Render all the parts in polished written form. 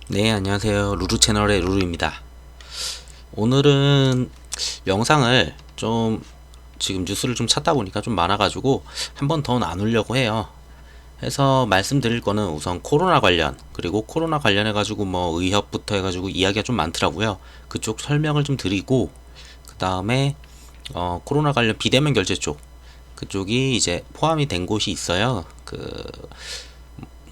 네, 안녕하세요. 루루 채널의 루루입니다. 오늘은 영상을 좀 지금 뉴스를 좀 찾다 보니까 좀 많아가지고 한 번 더 나누려고 해요. 해서 말씀드릴 거는 우선 코로나 관련, 그리고 코로나 관련해가지고 뭐 의협부터 해가지고 이야기가 좀 많더라고요. 그쪽 설명을 좀 드리고, 그 다음에 코로나 관련 비대면 결제 쪽, 그쪽이 이제 포함이 된 곳이 있어요.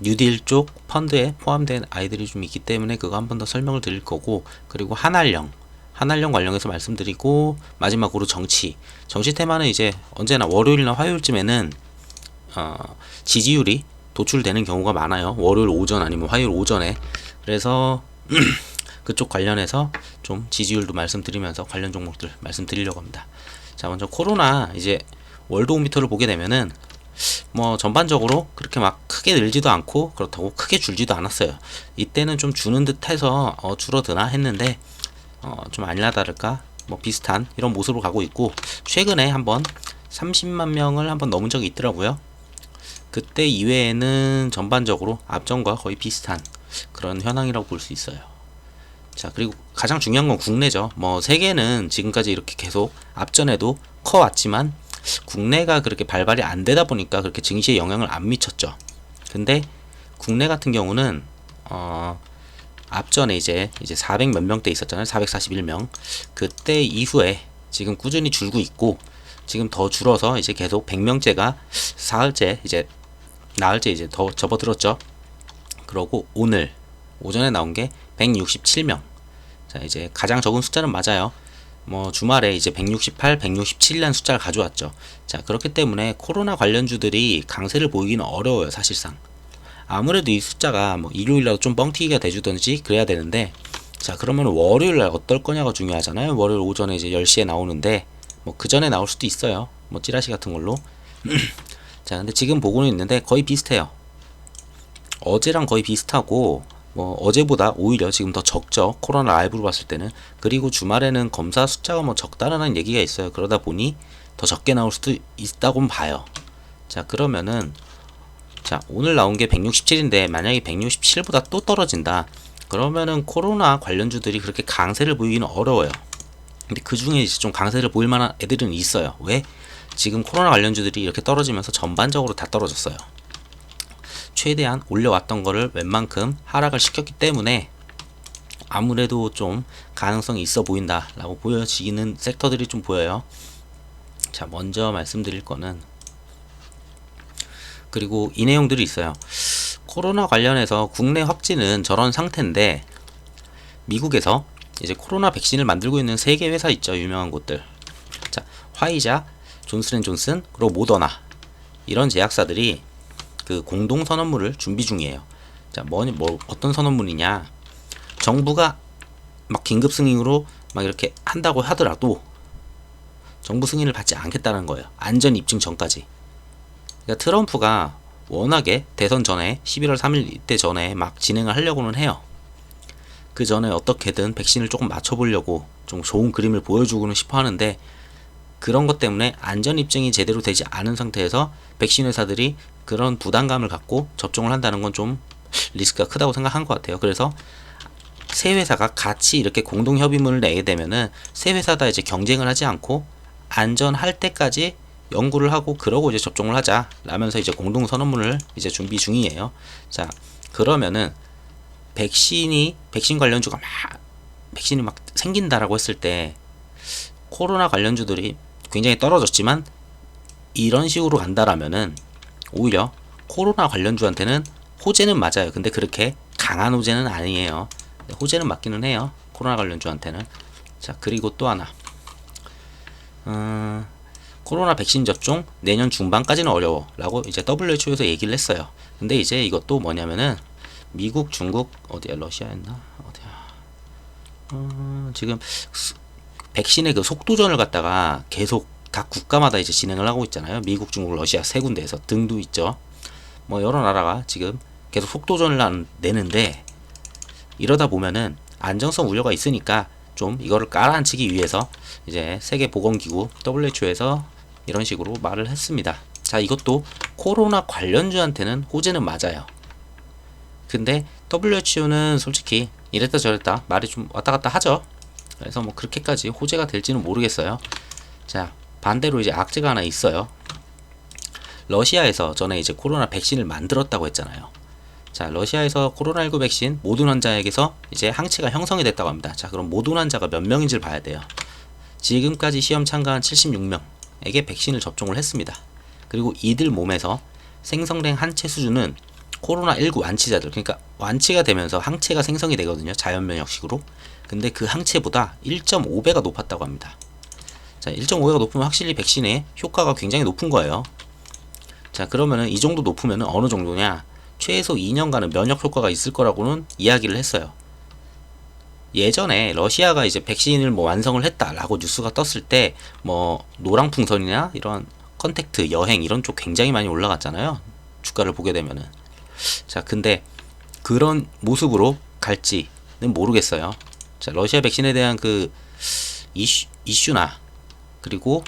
뉴딜 쪽 펀드에 포함된 아이들이 좀 있기 때문에 그거 한 번 더 설명을 드릴 거고, 그리고 한알령 관련해서 말씀드리고, 마지막으로 정치 테마는 이제 언제나 월요일이나 화요일쯤에는 지지율이 도출되는 경우가 많아요. 월요일 오전 아니면 화요일 오전에. 그래서 그쪽 관련해서 좀 지지율도 말씀드리면서 관련 종목들 말씀드리려고 합니다. 자, 먼저 코로나 이제 월도오미터를 보게 되면은 뭐 전반적으로 그렇게 막 크게 늘지도 않고 그렇다고 크게 줄지도 않았어요. 이때는 좀 주는 듯해서 줄어드나 했는데 좀 아니나 다를까 뭐 비슷한 이런 모습으로 가고 있고, 최근에 한번 30만 명을 한번 넘은 적이 있더라고요. 그때 이외에는 전반적으로 앞전과 거의 비슷한 그런 현황이라고 볼 수 있어요. 자, 그리고 가장 중요한 건 국내죠. 뭐 세계는 지금까지 이렇게 계속 앞전에도 커왔지만 국내가 그렇게 발발이 안 되다 보니까 그렇게 증시에 영향을 안 미쳤죠. 근데 국내 같은 경우는 앞전에 이제 400 몇 명대 있었잖아요. 441명. 그때 이후에 지금 꾸준히 줄고 있고, 지금 더 줄어서 이제 계속 100명대가 사흘째 이제 나흘째 이제 더 접어들었죠. 그러고 오늘 오전에 나온 게 167명. 자, 이제 가장 적은 숫자는 맞아요. 뭐 주말에 이제 168, 167이라는 숫자를 가져왔죠. 자, 그렇기 때문에 코로나 관련주들이 강세를 보이기는 어려워요, 사실상. 아무래도 이 숫자가 뭐 일요일날 좀 뻥튀기가 돼주든지 그래야 되는데, 자, 그러면 월요일날 어떨 거냐가 중요하잖아요. 월요일 오전에 이제 10시에 나오는데 뭐 그 전에 나올 수도 있어요. 뭐 찌라시 같은 걸로. 자, 근데 지금 보고는 있는데 거의 비슷해요. 어제랑 거의 비슷하고, 뭐 어제보다 오히려 지금 더 적죠. 코로나 라이브로 봤을 때는. 그리고 주말에는 검사 숫자가 뭐 적다라는 얘기가 있어요. 그러다 보니 더 적게 나올 수도 있다고 봐요. 자, 그러면은 자, 오늘 나온 게 167인데 만약에 167보다 또 떨어진다, 그러면은 코로나 관련주들이 그렇게 강세를 보이기는 어려워요. 근데 그 중에 이제 좀 강세를 보일 만한 애들은 있어요. 왜? 지금 코로나 관련주들이 이렇게 떨어지면서 전반적으로 다 떨어졌어요. 최대한 올려왔던 거를 웬만큼 하락을 시켰기 때문에 아무래도 좀 가능성이 있어 보인다라고 보여지는 섹터들이 좀 보여요. 자, 먼저 말씀드릴 거는, 그리고 이 내용들이 있어요. 코로나 관련해서 국내 확진은 저런 상태인데, 미국에서 이제 코로나 백신을 만들고 있는 3개 회사 있죠. 유명한 곳들. 자, 화이자, 존슨앤존슨, 그리고 모더나, 이런 제약사들이 그 공동 선언문을 준비 중이에요. 자, 뭐 어떤 선언문이냐? 정부가 막 긴급 승인으로 막 이렇게 한다고 하더라도 정부 승인을 받지 않겠다는 거예요. 안전 입증 전까지. 그러니까 트럼프가 워낙에 대선 전에 11월 3일 이때 전에 막 진행을 하려고는 해요. 그 전에 어떻게든 백신을 조금 맞춰보려고 좀 좋은 그림을 보여주고는 싶어 하는데, 그런 것 때문에 안전 입증이 제대로 되지 않은 상태에서 백신 회사들이 그런 부담감을 갖고 접종을 한다는 건 좀 리스크가 크다고 생각한 것 같아요. 그래서 세 회사가 같이 이렇게 공동 협의문을 내게 되면은 세 회사 다 이제 경쟁을 하지 않고 안전할 때까지 연구를 하고 그러고 이제 접종을 하자 라면서 이제 공동 선언문을 이제 준비 중이에요. 자, 그러면은 백신 관련주가 백신이 막 생긴다라고 했을 때 코로나 관련주들이 굉장히 떨어졌지만 이런 식으로 간다라면은 오히려 코로나 관련주한테는 호재는 맞아요. 근데 그렇게 강한 호재는 아니에요. 호재는 맞기는 해요. 코로나 관련주한테는. 자, 그리고 또 하나. 코로나 백신 접종 내년 중반까지는 어려워 라고 이제 WHO에서 얘기를 했어요. 근데 이제 이것도 뭐냐면은 미국, 중국, 어디야, 러시아였나? 어디야? 지금 백신의 그 속도전을 갖다가 계속 각 국가마다 이제 진행을 하고 있잖아요. 미국, 중국, 러시아 세 군데에서 등도 있죠. 뭐 여러 나라가 지금 계속 속도전을 내는데, 이러다 보면은 안정성 우려가 있으니까 좀 이거를 깔아앉히기 위해서 이제 세계보건기구 WHO에서 이런 식으로 말을 했습니다. 자, 이것도 코로나 관련주한테는 호재는 맞아요. 근데 WHO는 솔직히 이랬다 저랬다 말이 좀 왔다 갔다 하죠. 그래서 뭐 그렇게까지 호재가 될지는 모르겠어요. 자, 반대로 이제 악재가 하나 있어요. 러시아에서 전에 이제 코로나 백신을 만들었다고 했잖아요. 자, 러시아에서 코로나19 백신 모든 환자에게서 이제 항체가 형성이 됐다고 합니다. 자, 그럼 모든 환자가 몇 명인지를 봐야 돼요. 지금까지 시험 참가한 76명에게 백신을 접종을 했습니다. 그리고 이들 몸에서 생성된 항체 수준은 코로나19 완치자들, 그러니까 완치가 되면서 항체가 생성이 되거든요. 자연면역식으로. 근데 그 항체보다 1.5배가 높았다고 합니다. 자, 1.5배가 높으면 확실히 백신의 효과가 굉장히 높은 거예요. 자, 그러면은 이 정도 높으면은 어느 정도냐? 최소 2년간은 면역 효과가 있을 거라고는 이야기를 했어요. 예전에 러시아가 이제 백신을 뭐 완성을 했다라고 뉴스가 떴을 때 뭐 노랑풍선이나 이런 컨택트, 여행 이런 쪽 굉장히 많이 올라갔잖아요. 주가를 보게 되면은. 자, 근데 그런 모습으로 갈지는 모르겠어요. 자, 러시아 백신에 대한 그 이슈나 그리고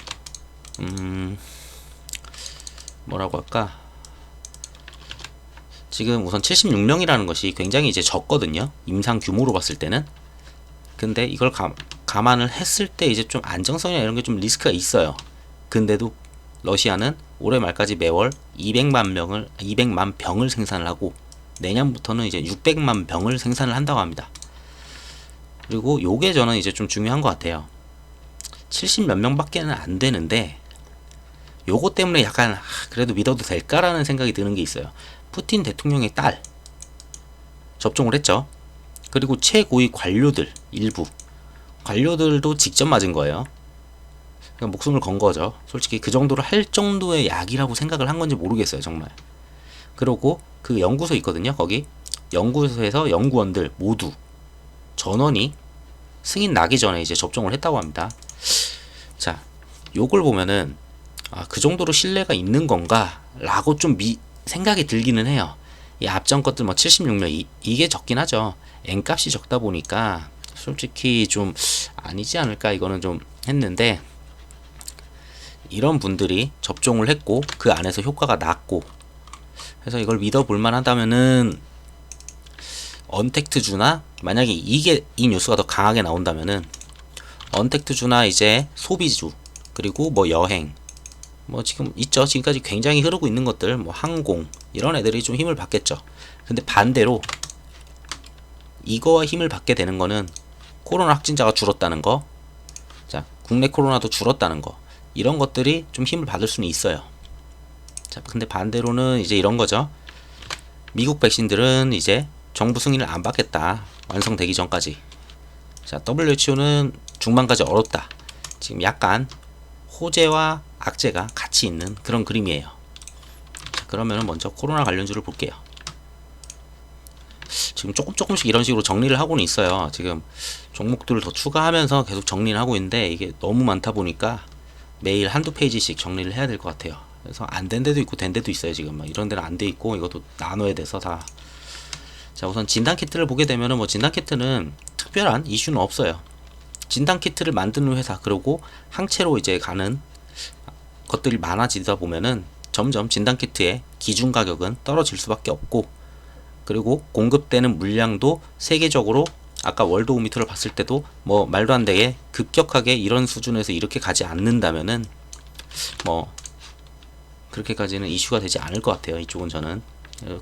뭐라고 할까? 지금 우선 76명이라는 것이 굉장히 이제 적거든요. 임상 규모로 봤을 때는. 근데 이걸 감안을 했을 때 이제 좀 안정성이나 이런 게 좀 리스크가 있어요. 근데도 러시아는 올해 말까지 매월 200만 병을 생산을 하고 내년부터는 이제 600만 병을 생산을 한다고 합니다. 그리고 요게 저는 이제 좀 중요한 것 같아요. 70 몇 명밖에는 안 되는데 요거 때문에 약간 그래도 믿어도 될까라는 생각이 드는 게 있어요. 푸틴 대통령의 딸 접종을 했죠. 그리고 최고위 관료들 일부 관료들도 직접 맞은 거예요. 그러니까 목숨을 건 거죠. 솔직히 그 정도로 할 정도의 약이라고 생각을 한 건지 모르겠어요, 정말. 그리고 그 연구소 있거든요. 거기 연구소에서 연구원들 모두 전원이 승인 나기 전에 이제 접종을 했다고 합니다. 자, 요걸 보면은 그 정도로 신뢰가 있는 건가? 라고 좀 생각이 들기는 해요. 이 앞전 것들 뭐 76명 이게 적긴 하죠. N값이 적다 보니까 솔직히 좀 아니지 않을까 이거는 좀 했는데 이런 분들이 접종을 했고 그 안에서 효과가 났고 그래서 이걸 믿어볼 만하다면은 언택트주나 만약에 이 뉴스가 더 강하게 나온다면은 언택트주나 이제 소비주 그리고 뭐 여행 뭐 지금 있죠. 지금까지 굉장히 흐르고 있는 것들 뭐 항공 이런 애들이 좀 힘을 받겠죠. 근데 반대로 이거와 힘을 받게 되는 거는 코로나 확진자가 줄었다는 거, 자, 국내 코로나도 줄었다는 거 이런 것들이 좀 힘을 받을 수는 있어요. 자, 근데 반대로는 이제 이런 거죠. 미국 백신들은 이제 정부 승인을 안 받겠다. 완성되기 전까지. 자, WHO는 중반까지 어렵다. 지금 약간 호재와 악재가 같이 있는 그런 그림이에요. 자, 그러면 먼저 코로나 관련주를 볼게요. 지금 조금씩 이런 식으로 정리를 하고는 있어요. 지금 종목들을 더 추가하면서 계속 정리를 하고 있는데 이게 너무 많다 보니까 매일 한두 페이지씩 정리를 해야 될 것 같아요. 그래서 안 된 데도 있고 된 데도 있어요. 지금 막 이런 데는 안 돼 있고 이것도 나눠야 돼서 다. 자, 우선 진단키트를 보게 되면은 뭐 진단키트는 특별한 이슈는 없어요. 진단키트를 만드는 회사 그리고 항체로 이제 가는 것들이 많아지다 보면은 점점 진단키트의 기준 가격은 떨어질 수밖에 없고 그리고 공급되는 물량도 세계적으로 아까 월도우미터를 봤을 때도 뭐 말도 안 되게 급격하게 이런 수준에서 이렇게 가지 않는다면은 뭐 그렇게까지는 이슈가 되지 않을 것 같아요. 이쪽은 저는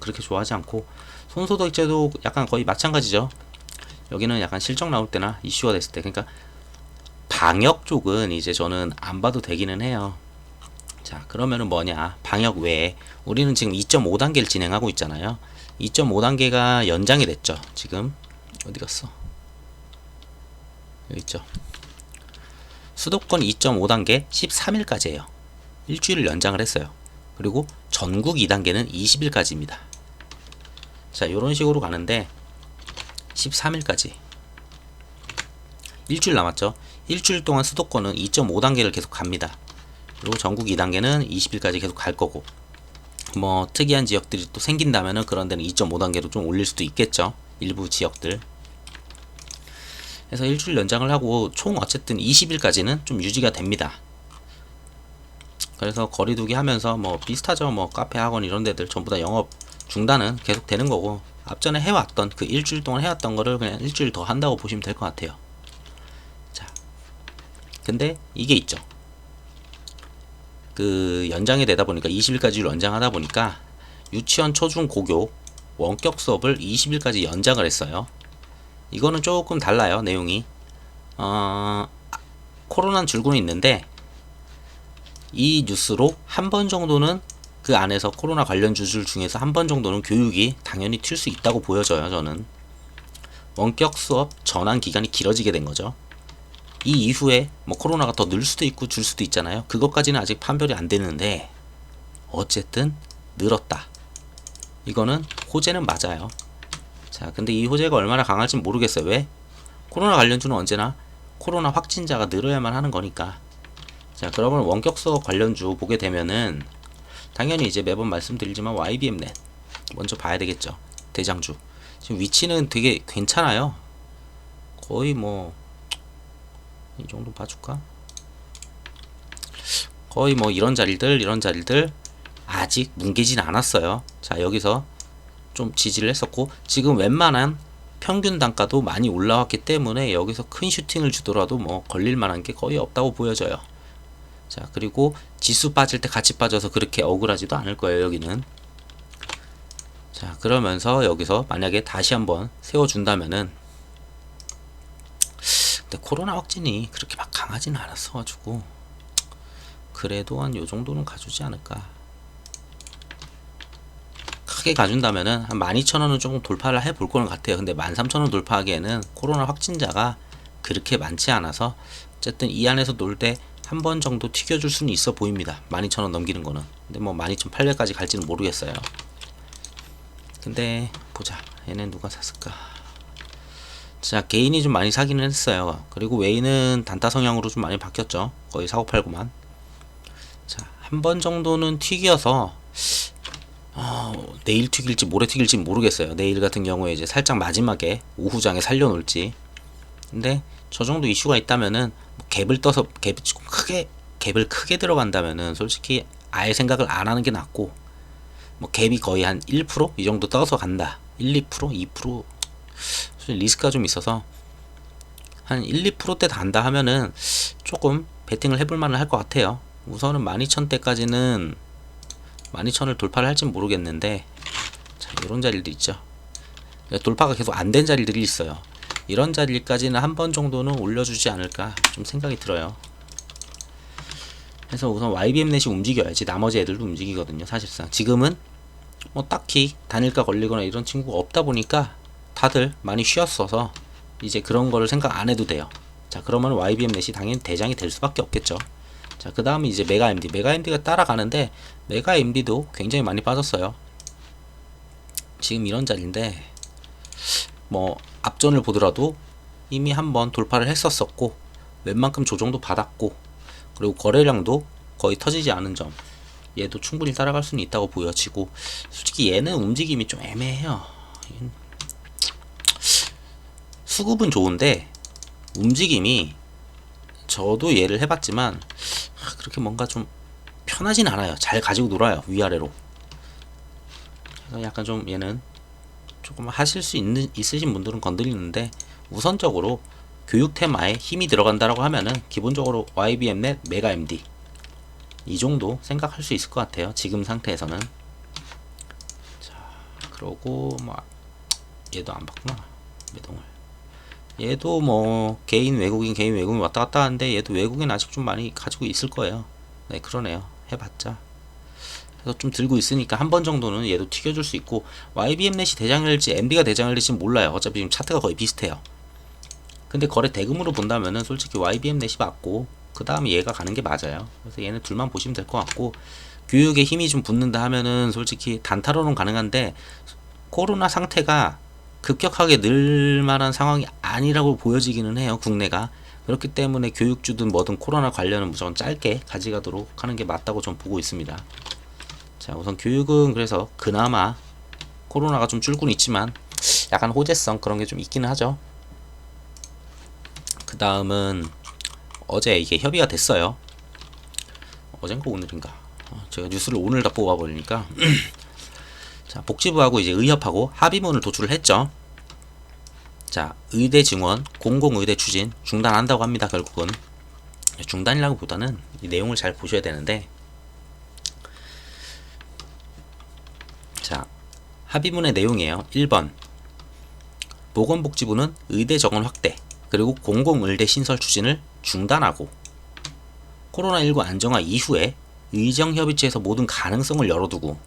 그렇게 좋아하지 않고 손소독제도 약간 거의 마찬가지죠. 여기는 약간 실적 나올 때나 이슈가 됐을 때 그러니까 방역 쪽은 이제 저는 안 봐도 되기는 해요. 자, 그러면은 뭐냐 방역 외에 우리는 지금 2.5단계를 진행하고 있잖아요. 2.5단계가 연장이 됐죠. 지금 어디 갔어? 여기 있죠. 수도권 2.5단계 13일까지예요. 일주일을 연장을 했어요. 그리고 전국 2단계는 20일까지입니다. 자, 요런 식으로 가는데 13일까지 일주일 남았죠. 일주일 동안 수도권은 2.5단계를 계속 갑니다. 그리고 전국 2단계는 20일까지 계속 갈 거고 뭐 특이한 지역들이 또 생긴다면은 그런 데는 2.5단계로 좀 올릴 수도 있겠죠. 일부 지역들. 그래서 일주일 연장을 하고 총 어쨌든 20일까지는 좀 유지가 됩니다. 그래서 거리두기 하면서 뭐 비슷하죠. 뭐 카페, 학원 이런 데들 전부 다 영업 중단은 계속 되는 거고 앞전에 해왔던 그 일주일 동안 해왔던 거를 그냥 일주일 더 한다고 보시면 될 것 같아요. 자, 근데 이게 있죠. 그 연장이 되다 보니까 20일까지 연장하다 보니까 유치원 초중 고교 원격 수업을 20일까지 연장을 했어요. 이거는 조금 달라요, 내용이. 코로나는 줄고는 있는데 이 뉴스로 한 번 정도는 그 안에서 코로나 관련 주술 중에서 한 번 정도는 교육이 당연히 튈 수 있다고 보여져요. 저는 원격 수업 전환 기간이 길어지게 된 거죠. 이 이후에 뭐 코로나가 더 늘 수도 있고 줄 수도 있잖아요. 그것까지는 아직 판별이 안 되는데 어쨌든 늘었다. 이거는 호재는 맞아요. 자, 근데 이 호재가 얼마나 강할지 모르겠어요. 왜? 코로나 관련주는 언제나 코로나 확진자가 늘어야만 하는 거니까. 자, 그러면 원격 수업 관련주 보게 되면은 당연히 이제 매번 말씀드리지만 YBM넷 먼저 봐야 되겠죠. 대장주. 지금 위치는 되게 괜찮아요. 거의 뭐 이 정도 봐줄까? 거의 뭐 이런 자리들 아직 뭉개진 않았어요. 자, 여기서 좀 지지를 했었고 지금 웬만한 평균 단가도 많이 올라왔기 때문에 여기서 큰 슈팅을 주더라도 뭐 걸릴 만한 게 거의 없다고 보여져요. 자, 그리고 지수 빠질 때 같이 빠져서 그렇게 억울하지도 않을 거예요, 여기는. 자, 그러면서 여기서 만약에 다시 한번 세워준다면은, 근데 코로나 확진이 그렇게 막 강하지는 않았어가지고 그래도 한 요 정도는 가주지 않을까. 크게 가준다면은 한 12,000원은 조금 돌파를 해볼 거는 같아요. 근데 13,000원 돌파하기에는 코로나 확진자가 그렇게 많지 않아서 어쨌든 이 안에서 놀 때 한 번 정도 튀겨줄 수는 있어 보입니다. 12,000원 넘기는 거는. 근데 뭐 12,800까지 갈지는 모르겠어요. 근데 보자. 얘는 누가 샀을까? 자, 개인이 좀 많이 사기는 했어요. 그리고 외인은 단타 성향으로 좀 많이 바뀌었죠. 거의 사고 팔고만. 자, 한 번 정도는 튀겨서 내일 튀길지 모레 튀길지 모르겠어요. 내일 같은 경우에 이제 살짝 마지막에 오후장에 살려놓을지. 근데 저 정도 이슈가 있다면은 뭐 갭을 떠서 갭을 크게 들어간다면은 솔직히 아예 생각을 안 하는 게 낫고, 뭐 갭이 거의 한 1%이 정도 떠서 간다. 1, 2%, 2% 리스크가 좀 있어서 한 1, 2%대 단다 하면은 조금 베팅을 해볼 만은 할 것 같아요. 우선은 12,000대까지는 12,000을 돌파를 할진 모르겠는데, 자, 이런 자리도 있죠. 돌파가 계속 안 된 자리들이 있어요. 이런 자리까지는 한 번 정도는 올려주지 않을까 좀 생각이 들어요. 그래서 우선 YBM넷이 움직여야지 나머지 애들도 움직이거든요. 사실상 지금은 뭐 딱히 단일가 걸리거나 이런 친구가 없다 보니까 다들 많이 쉬었어서 이제 그런 거를 생각 안 해도 돼요. 자, 그러면 YBM넷이 당연히 대장이 될 수밖에 없겠죠. 자, 그 다음에 이제 메가MD가 따라가는데, 메가MD도 굉장히 많이 빠졌어요. 지금 이런 자리인데 뭐 앞전을 보더라도 이미 한번 돌파를 했었었고 웬만큼 조정도 받았고, 그리고 거래량도 거의 터지지 않은 점, 얘도 충분히 따라갈 수는 있다고 보여지고, 솔직히 얘는 움직임이 좀 애매해요. 수급은 좋은데 움직임이, 저도 얘를 해봤지만 그렇게 뭔가 좀 편하진 않아요. 잘 가지고 놀아요, 위아래로. 그래서 약간 좀 얘는 조금 하실 수 있으신 분들은 건드리는데, 우선적으로 교육 테마에 힘이 들어간다라고 하면은 기본적으로 YBM넷, 메가MD 이 정도 생각할 수 있을 것 같아요, 지금 상태에서는. 자, 그러고 뭐 얘도 안 봤구나, 매동을. 얘도 뭐 개인 외국인 왔다 갔다 하는데 얘도 외국인 아직 좀 많이 가지고 있을 거예요. 네, 그러네요. 해봤자. 그래서 좀 들고 있으니까 한 번 정도는 얘도 튀겨줄 수 있고, YBM넷이 대장을 될지 MD가 대장을 될지는 몰라요. 어차피 지금 차트가 거의 비슷해요. 근데 거래 대금으로 본다면은 솔직히 YBM넷이 맞고 그 다음에 얘가 가는 게 맞아요. 그래서 얘는 둘만 보시면 될 것 같고, 교육에 힘이 좀 붙는다 하면은 솔직히 단타로는 가능한데 코로나 상태가 급격하게 늘 만한 상황이 아니라고 보여지기는 해요, 국내가. 그렇기 때문에 교육주든 뭐든 코로나 관련은 무조건 짧게 가져가도록 하는 게 맞다고 전 보고 있습니다. 자, 우선 교육은 그래서 그나마 코로나가 좀 줄고는 있지만 약간 호재성 그런 게 좀 있기는 하죠. 그 다음은 어제 이게 협의가 됐어요. 어젠가 오늘인가, 제가 뉴스를 오늘 다 뽑아버리니까 자, 복지부하고 이제 의협하고 합의문을 도출을 했죠. 자, 의대 증원, 공공의대 추진 중단한다고 합니다. 결국은 중단이라고 보다는 이 내용을 잘 보셔야 되는데, 자, 합의문의 내용이에요. 1번 보건복지부는 의대 정원 확대 그리고 공공의대 신설 추진을 중단하고 코로나19 안정화 이후에 의정협의체에서 모든 가능성을 열어두고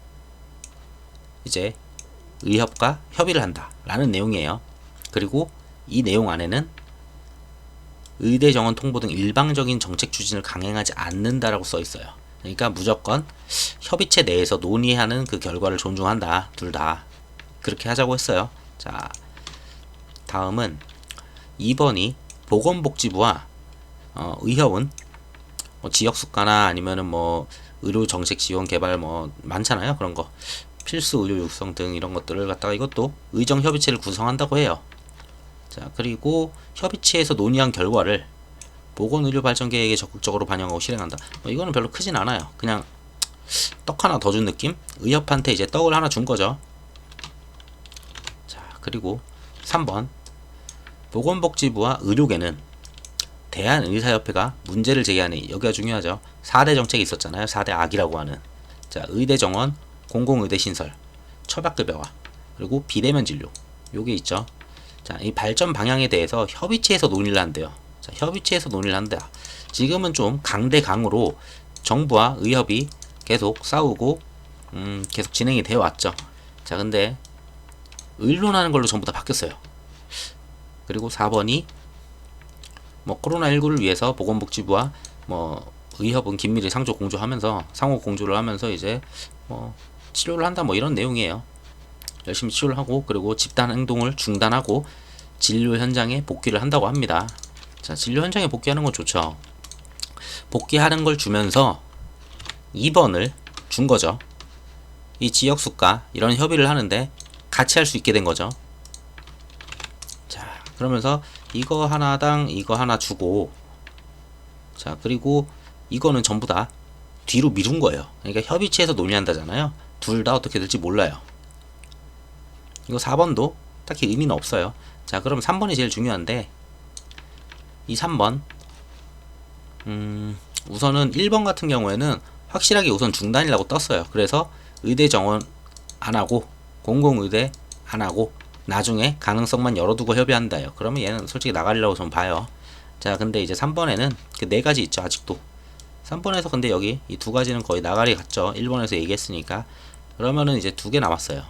이제 의협과 협의를 한다 라는 내용이에요. 그리고 이 내용 안에는 의대 정원 통보 등 일방적인 정책 추진을 강행하지 않는다라고 써 있어요. 그러니까 무조건 협의체 내에서 논의하는 그 결과를 존중한다. 둘 다 그렇게 하자고 했어요. 자, 다음은 2번이 보건복지부와 의협은 지역 수가나 아니면은 뭐 의료 정책 지원 개발 뭐 많잖아요. 그런 거 필수 의료 육성 등 이런 것들을 갖다가 이것도 의정 협의체를 구성한다고 해요. 자, 그리고 협의체에서 논의한 결과를 보건의료 발전 계획에 적극적으로 반영하고 실행한다. 이거는 별로 크진 않아요. 그냥 떡 하나 더 준 느낌? 의협한테 이제 떡을 하나 준 거죠. 자, 그리고 3번 보건복지부와 의료계는 대한의사협회가 문제를 제기하니, 여기가 중요하죠. 4대 정책이 있었잖아요. 4대 악이라고 하는. 자, 의대 정원, 공공의대 신설, 처박급여화, 그리고 비대면 진료. 요게 있죠. 자, 이 발전 방향에 대해서 협의체에서 논의를 한대요. 자, 협의체에서 논의를 한다. 지금은 좀 강대강으로 정부와 의협이 계속 싸우고 계속 진행이 되어 왔죠. 자, 근데 의논하는 걸로 전부 다 바뀌었어요. 그리고 4번이 뭐 코로나19를 위해서 보건복지부와 뭐 의협은 긴밀히 상조 공조하면서 상호 공조를 하면서 이제 뭐 치료를 한다 뭐 이런 내용이에요. 열심히 치료를 하고 그리고 집단 행동을 중단하고 진료 현장에 복귀를 한다고 합니다. 자, 진료 현장에 복귀하는 건 좋죠. 복귀하는 걸 주면서 2번을 준 거죠. 이 지역 수가 이런 협의를 하는데 같이 할 수 있게 된 거죠. 자, 그러면서 이거 하나당 이거 하나 주고, 자, 그리고 이거는 전부 다 뒤로 미룬 거예요. 그러니까 협의체에서 논의한다잖아요. 둘 다 어떻게 될지 몰라요. 이거 4번도 딱히 의미는 없어요. 자, 그럼 3번이 제일 중요한데, 이 3번 우선은 1번 같은 경우에는 확실하게 우선 중단이라고 떴어요. 그래서 의대 정원 안하고 공공의대 안하고 나중에 가능성만 열어두고 협의한다요. 그러면 얘는 솔직히 나가리라고 좀 봐요. 자, 근데 이제 3번에는 그 4가지 있죠. 아직도 3번에서. 근데 여기 이 2가지는 거의 나가리 같죠. 1번에서 얘기했으니까. 그러면은 이제 2개 남았어요.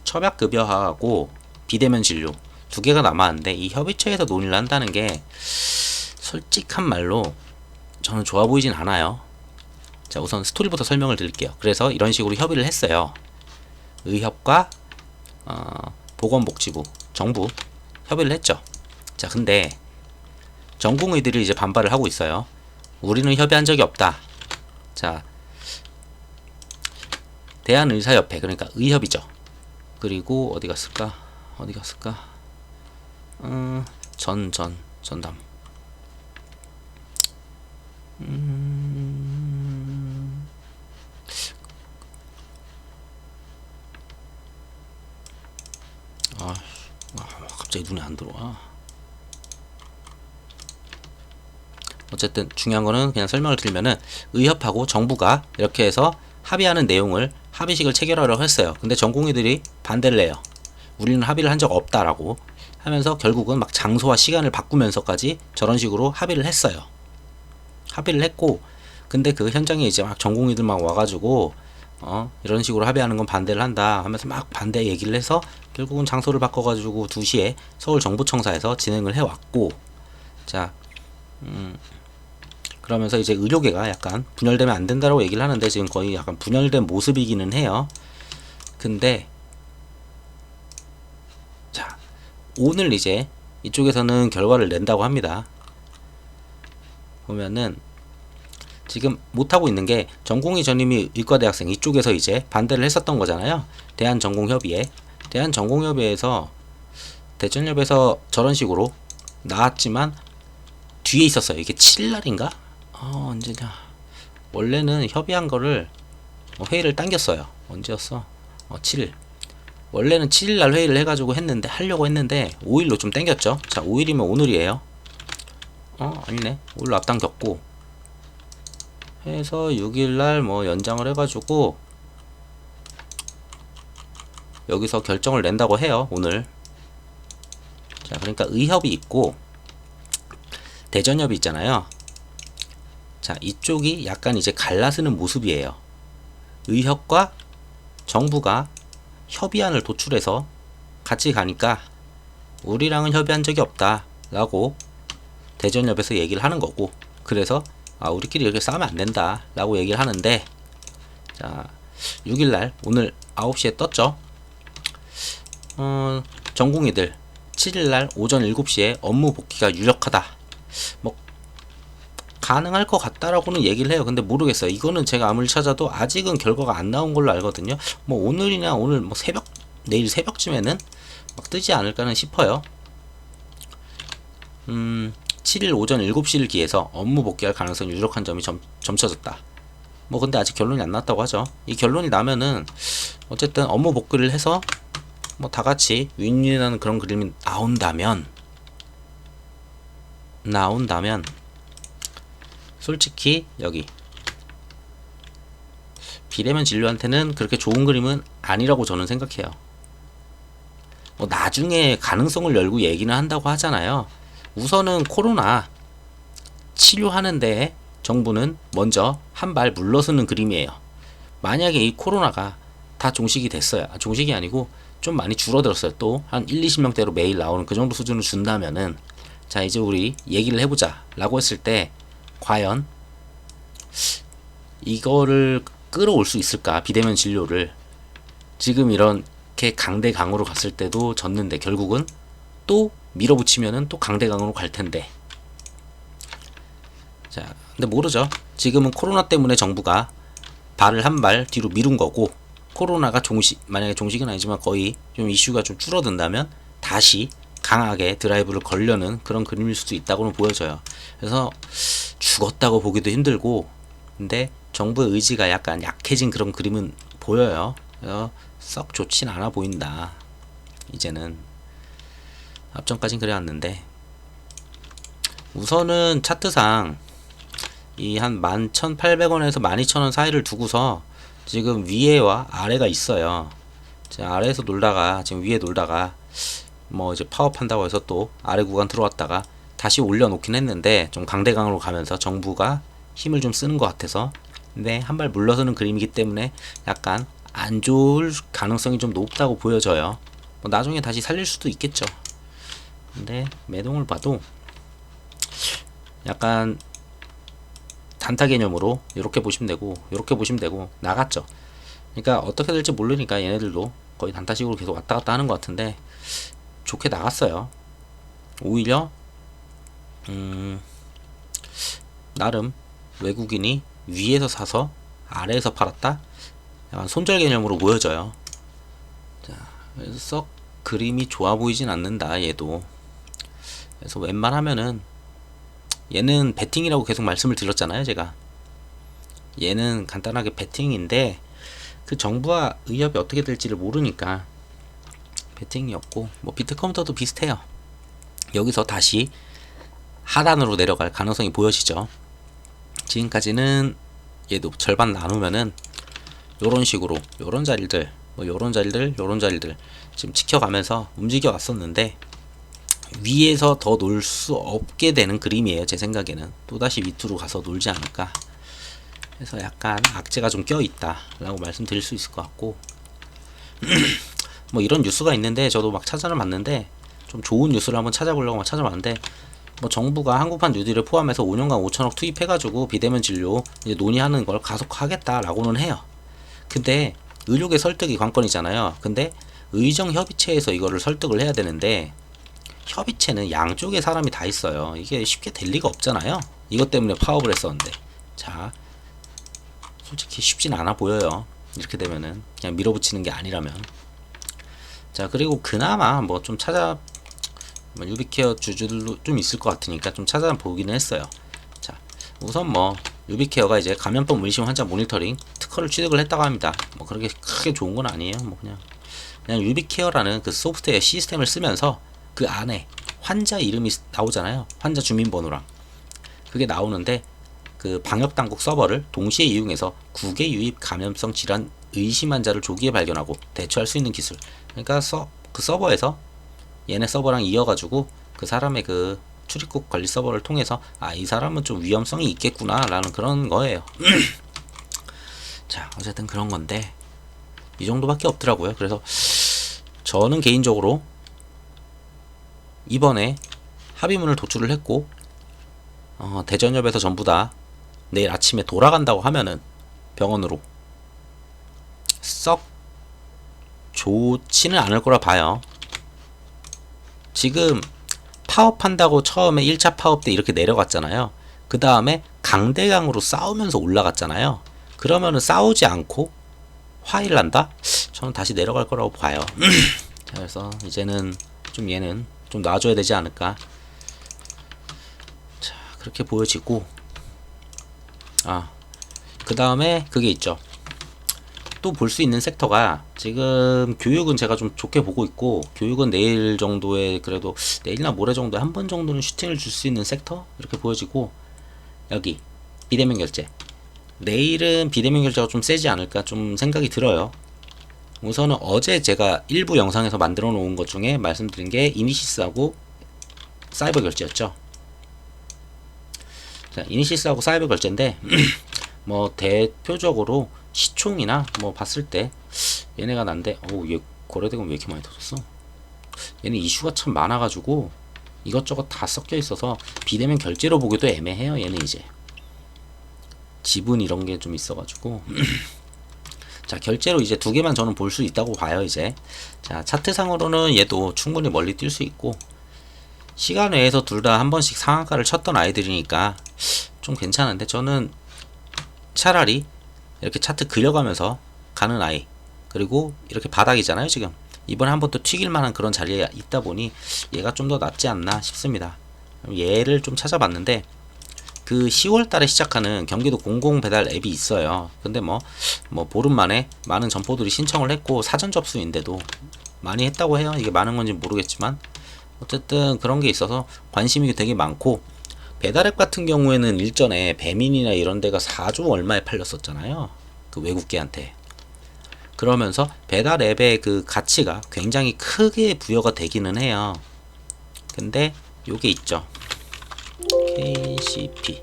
처박급여하고 비대면 진료 2개가 남았는데, 이 협의체에서 논의를 한다는 게 솔직한 말로 저는 좋아 보이진 않아요. 자, 우선 스토리부터 설명을 드릴게요. 그래서 이런 식으로 협의를 했어요. 의협과 보건복지부, 정부 협의를 했죠. 자, 근데 전공의들이 이제 반발을 하고 있어요. 우리는 협의한 적이 없다. 자, 대한의사협회, 그러니까 의협이죠. 그리고 어디 갔을까? 전담. 갑자기 눈에 안 들어와. 어쨌든 중요한 거는 그냥 설명을 드리면은 의협하고 정부가 이렇게 해서 합의하는 내용을 합의식을 체결하려고 했어요. 근데 전공의들이 반대를 해요. 우리는 합의를 한 적 없다라고 하면서 결국은 막 장소와 시간을 바꾸면서까지 저런 식으로 합의를 했어요. 합의를 했고, 근데 그 현장에 이제 막 전공의들 막 와가지고 이런 식으로 합의하는 건 반대를 한다 하면서 막 반대 얘기를 해서 결국은 장소를 바꿔가지고 2시에 서울 정부청사에서 진행을 해왔고, 자, 그러면서 이제 의료계가 약간 분열되면 안 된다라고 얘기를 하는데 지금 거의 약간 분열된 모습이기는 해요. 근데 자, 오늘 이제 이쪽에서는 결과를 낸다고 합니다. 보면은 지금 못하고 있는 게 전공의 전임의 의과대학생 이쪽에서 이제 반대를 했었던 거잖아요. 대한전공협의회. 대한전공협의회에서 대전협에서 저런 식으로 나왔지만 뒤에 있었어요. 이게 7날인가? 언제냐. 원래는 협의한 거를 회의를 당겼어요. 언제였어? 7일. 원래는 7일날 회의를 해가지고 하려고 했는데 5일로 좀 땡겼죠. 자, 5일이면 오늘이에요. 아니네. 오늘 앞당겼고 해서 6일날 뭐 연장을 해가지고 여기서 결정을 낸다고 해요. 오늘. 자, 그러니까 의협이 있고 대전협이 있잖아요. 자, 이쪽이 약간 이제 갈라서는 모습이에요. 의협과 정부가 협의안을 도출해서 같이 가니까 우리랑은 협의한 적이 없다 라고 대전협에서 얘기를 하는 거고, 그래서 우리끼리 이렇게 싸우면 안 된다 라고 얘기를 하는데, 자 6일날 오늘 9시에 떴죠. 전공의들 7일날 오전 7시에 업무 복귀가 유력하다, 뭐 가능할 것 같다라고는 얘기를 해요. 근데 모르겠어요. 이거는 제가 아무리 찾아도 아직은 결과가 안 나온 걸로 알거든요. 뭐 오늘이나 오늘 뭐 내일 새벽쯤에는 막 뜨지 않을까는 싶어요. 7일 오전 7시를 기해서 업무 복귀할 가능성이 유력한 점이 점쳐졌다. 뭐 근데 아직 결론이 안 났다고 하죠. 이 결론이 나면은 어쨌든 업무 복귀를 해서 뭐 다같이 윈윈하는 그런 그림이 나온다면 솔직히 여기 비대면 진료한테는 그렇게 좋은 그림은 아니라고 저는 생각해요. 뭐 나중에 가능성을 열고 얘기는 한다고 하잖아요. 우선은 코로나 치료하는데 정부는 먼저 한 발 물러서는 그림이에요. 만약에 이 코로나가 다 종식이 됐어요. 종식이 아니고 좀 많이 줄어들었어요. 또 한 1, 20명대로 매일 나오는 그 정도 수준을 준다면은, 자 이제 우리 얘기를 해보자 라고 했을 때 과연 이거를 끌어올 수 있을까? 비대면 진료를 지금 이렇게 강대강으로 갔을 때도 졌는데 결국은 또 밀어붙이면은 또 강대강으로 갈 텐데, 자 근데 모르죠. 지금은 코로나 때문에 정부가 발을 한 발 뒤로 미룬 거고, 코로나가 만약에 종식은 아니지만 거의 좀 이슈가 좀 줄어든다면 다시 강하게 드라이브를 걸려는 그런 그림일 수도 있다고는 보여져요. 그래서 죽었다고 보기도 힘들고, 근데 정부의 의지가 약간 약해진 그런 그림은 보여요. 그래서 썩 좋진 않아 보인다. 이제는 앞전까진 그래왔는데, 우선은 차트상 이 한 11,800원에서 12,000원 사이를 두고서 지금 위에와 아래가 있어요. 아래에서 놀다가 지금 위에 놀다가 뭐 이제 파업한다고 해서 또 아래 구간 들어왔다가 다시 올려놓긴 했는데, 좀 강대강으로 가면서 정부가 힘을 좀 쓰는 것 같아서, 근데 한 발 물러서는 그림이기 때문에 약간 안 좋을 가능성이 좀 높다고 보여져요. 뭐 나중에 다시 살릴 수도 있겠죠. 근데 매동을 봐도 약간 단타 개념으로 이렇게 보시면 되고 이렇게 보시면 되고 나갔죠. 그러니까 어떻게 될지 모르니까 얘네들도 거의 단타식으로 계속 왔다 갔다 하는 것 같은데, 좋게 나갔어요. 오히려 나름 외국인이 위에서 사서 아래에서 팔았다, 약간 손절 개념으로 보여져요. 자, 그래서 썩 그림이 좋아 보이진 않는다 얘도. 그래서 웬만하면은 얘는 배팅이라고 계속 말씀을 드렸잖아요. 제가 얘는 간단하게 배팅인데 그 정부와 의협이 어떻게 될지를 모르니까 배팅이었고, 뭐 비트컴퓨터도 비슷해요. 여기서 다시 하단으로 내려갈 가능성이 보여지죠. 지금까지는 얘도 절반 나누면은 요런 식으로 요런 자리들 뭐 요런 자리들 요런 자리들 지금 지켜가면서 움직여 왔었는데, 위에서 더 놀 수 없게 되는 그림이에요. 제 생각에는 또다시 밑으로 가서 놀지 않을까. 그래서 약간 악재가 좀 껴있다 라고 말씀드릴 수 있을 것 같고 뭐 이런 뉴스가 있는데 저도 막 찾아는 봤는데, 좀 좋은 뉴스를 한번 찾아보려고 막 찾아봤는데, 뭐 정부가 한국판 뉴딜을 포함해서 5년간 5천억 투입해가지고 비대면 진료 이제 논의하는 걸 가속화하겠다라고는 해요. 근데 의료계 설득이 관건이잖아요. 근데 의정협의체에서 이거를 설득을 해야 되는데, 협의체는 양쪽에 사람이 다 있어요. 이게 쉽게 될 리가 없잖아요. 이것 때문에 파업을 했었는데, 자 솔직히 쉽진 않아 보여요. 이렇게 되면은 그냥 밀어붙이는 게 아니라면. 자 그리고 그나마 뭐 좀 뭐 유비케어 주주들도 좀 있을 것 같으니까 좀 찾아보기는 했어요. 자 우선 뭐 유비케어가 이제 감염병 의심 환자 모니터링 특허를 취득을 했다고 합니다. 뭐 그렇게 크게 좋은 건 아니에요. 뭐 그냥 유비케어라는 그 소프트웨어 시스템을 쓰면서 그 안에 환자 이름이 나오잖아요. 환자 주민번호랑 그게 나오는데 그 방역당국 서버를 동시에 이용해서 국외 유입 감염성 질환 의심 환자를 조기에 발견하고 대처할 수 있는 기술. 그러니까 그 서버에서 얘네 서버랑 이어가지고 그 사람의 그 출입국 관리 서버를 통해서 아, 이 사람은 좀 위험성이 있겠구나 라는 그런 거예요. 자, 어쨌든 그런 건데 이 정도밖에 없더라고요. 그래서 저는 개인적으로 이번에 합의문을 도출을 했고 대전협에서 전부 다 내일 아침에 돌아간다고 하면은 병원으로 썩 좋지는 않을 거라 봐요. 지금 파업한다고 처음에 1차 파업 때 이렇게 내려갔잖아요. 그 다음에 강대강으로 싸우면서 올라갔잖아요. 그러면은 싸우지 않고 화해를 한다? 저는 다시 내려갈 거라고 봐요. 자, 그래서 이제는 좀 얘는 좀 놔줘야 되지 않을까. 자, 그렇게 보여지고, 그 다음에 그게 있죠. 또 볼 수 있는 섹터가 지금 교육은 제가 좀 좋게 보고 있고, 교육은 내일 정도에 그래도 내일이나 모레 정도에 한 번 정도는 슈팅을 줄 수 있는 섹터 이렇게 보여지고, 여기 비대면 결제 내일은 비대면 결제가 좀 세지 않을까 좀 생각이 들어요. 우선은 어제 제가 일부 영상에서 만들어 놓은 것 중에 말씀드린 게 이니시스하고 사이버 결제였죠. 자, 이니시스하고 사이버 결제인데 뭐 대표적으로 시총이나 뭐 봤을 때 얘네가 난데 얘 거래대금 왜 이렇게 많이 터졌어? 얘는 이슈가 참 많아가지고 이것저것 다 섞여 있어서 비대면 결제로 보기도 애매해요. 얘는 이제 지분 이런 게 좀 있어가지고 자, 결제로 이제 두 개만 저는 볼 수 있다고 봐요. 이제 자, 차트상으로는 얘도 충분히 멀리 뛸 수 있고 시간 외에서 둘 다 한 번씩 상한가를 쳤던 아이들이니까 좀 괜찮은데 저는 차라리 이렇게 차트 그려가면서 가는 아이 그리고 이렇게 바닥이잖아요. 지금 이번에 한 번 또 튀길 만한 그런 자리에 있다 보니 얘가 좀 더 낫지 않나 싶습니다. 얘를 좀 찾아봤는데 그 10월 달에 시작하는 경기도 공공배달 앱이 있어요. 근데 뭐 보름 만에 많은 점포들이 신청을 했고 사전 접수인데도 많이 했다고 해요. 이게 많은 건지 모르겠지만 어쨌든 그런 게 있어서 관심이 되게 많고 배달앱 같은 경우에는 일전에 배민이나 이런 데가 4조 얼마에 팔렸었잖아요. 그 외국계한테. 그러면서 배달앱의 그 가치가 굉장히 크게 부여가 되기는 해요. 근데 요게 있죠. KCP.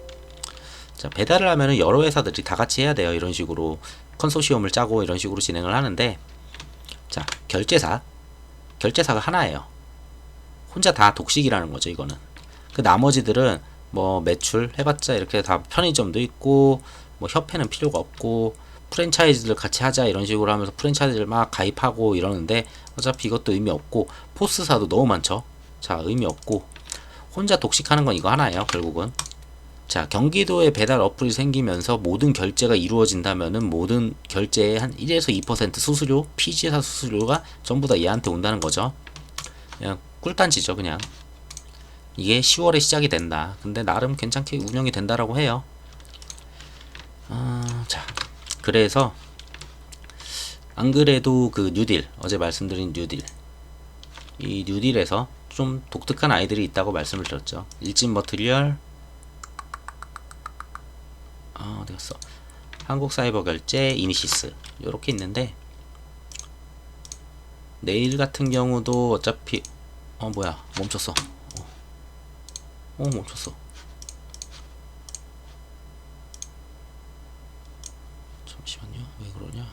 자, 배달을 하면은 여러 회사들이 다 같이 해야 돼요. 이런 식으로 컨소시엄을 짜고 이런 식으로 진행을 하는데, 자, 결제사가 하나예요. 혼자 다 독식이라는 거죠. 이거는. 그 나머지들은 뭐 매출 해봤자 이렇게 다 편의점도 있고 뭐 협회는 필요가 없고 프랜차이즈들 같이 하자 이런 식으로 하면서 프랜차이즈를 막 가입하고 이러는데 어차피 이것도 의미 없고 포스사도 너무 많죠. 자, 의미 없고 혼자 독식하는 건 이거 하나예요. 결국은. 자, 경기도에 배달 어플이 생기면서 모든 결제가 이루어진다면은 모든 결제의 한 1에서 2% 수수료, PG사 수수료가 전부 다 얘한테 온다는 거죠. 그냥 꿀단지죠, 그냥. 이게 10월에 시작이 된다. 근데 나름 괜찮게 운영이 된다라고 해요. 자, 그래서 안 그래도 그 뉴딜, 어제 말씀드린 뉴딜, 이 뉴딜에서 좀 독특한 아이들이 있다고 말씀을 드렸죠. 일진 머트리얼, 어디 갔어? 한국사이버결제, 이니시스 요렇게 있는데 내일 같은 경우도 어차피 뭐야 멈췄어. 멈췄어. 잠시만요. 왜 그러냐?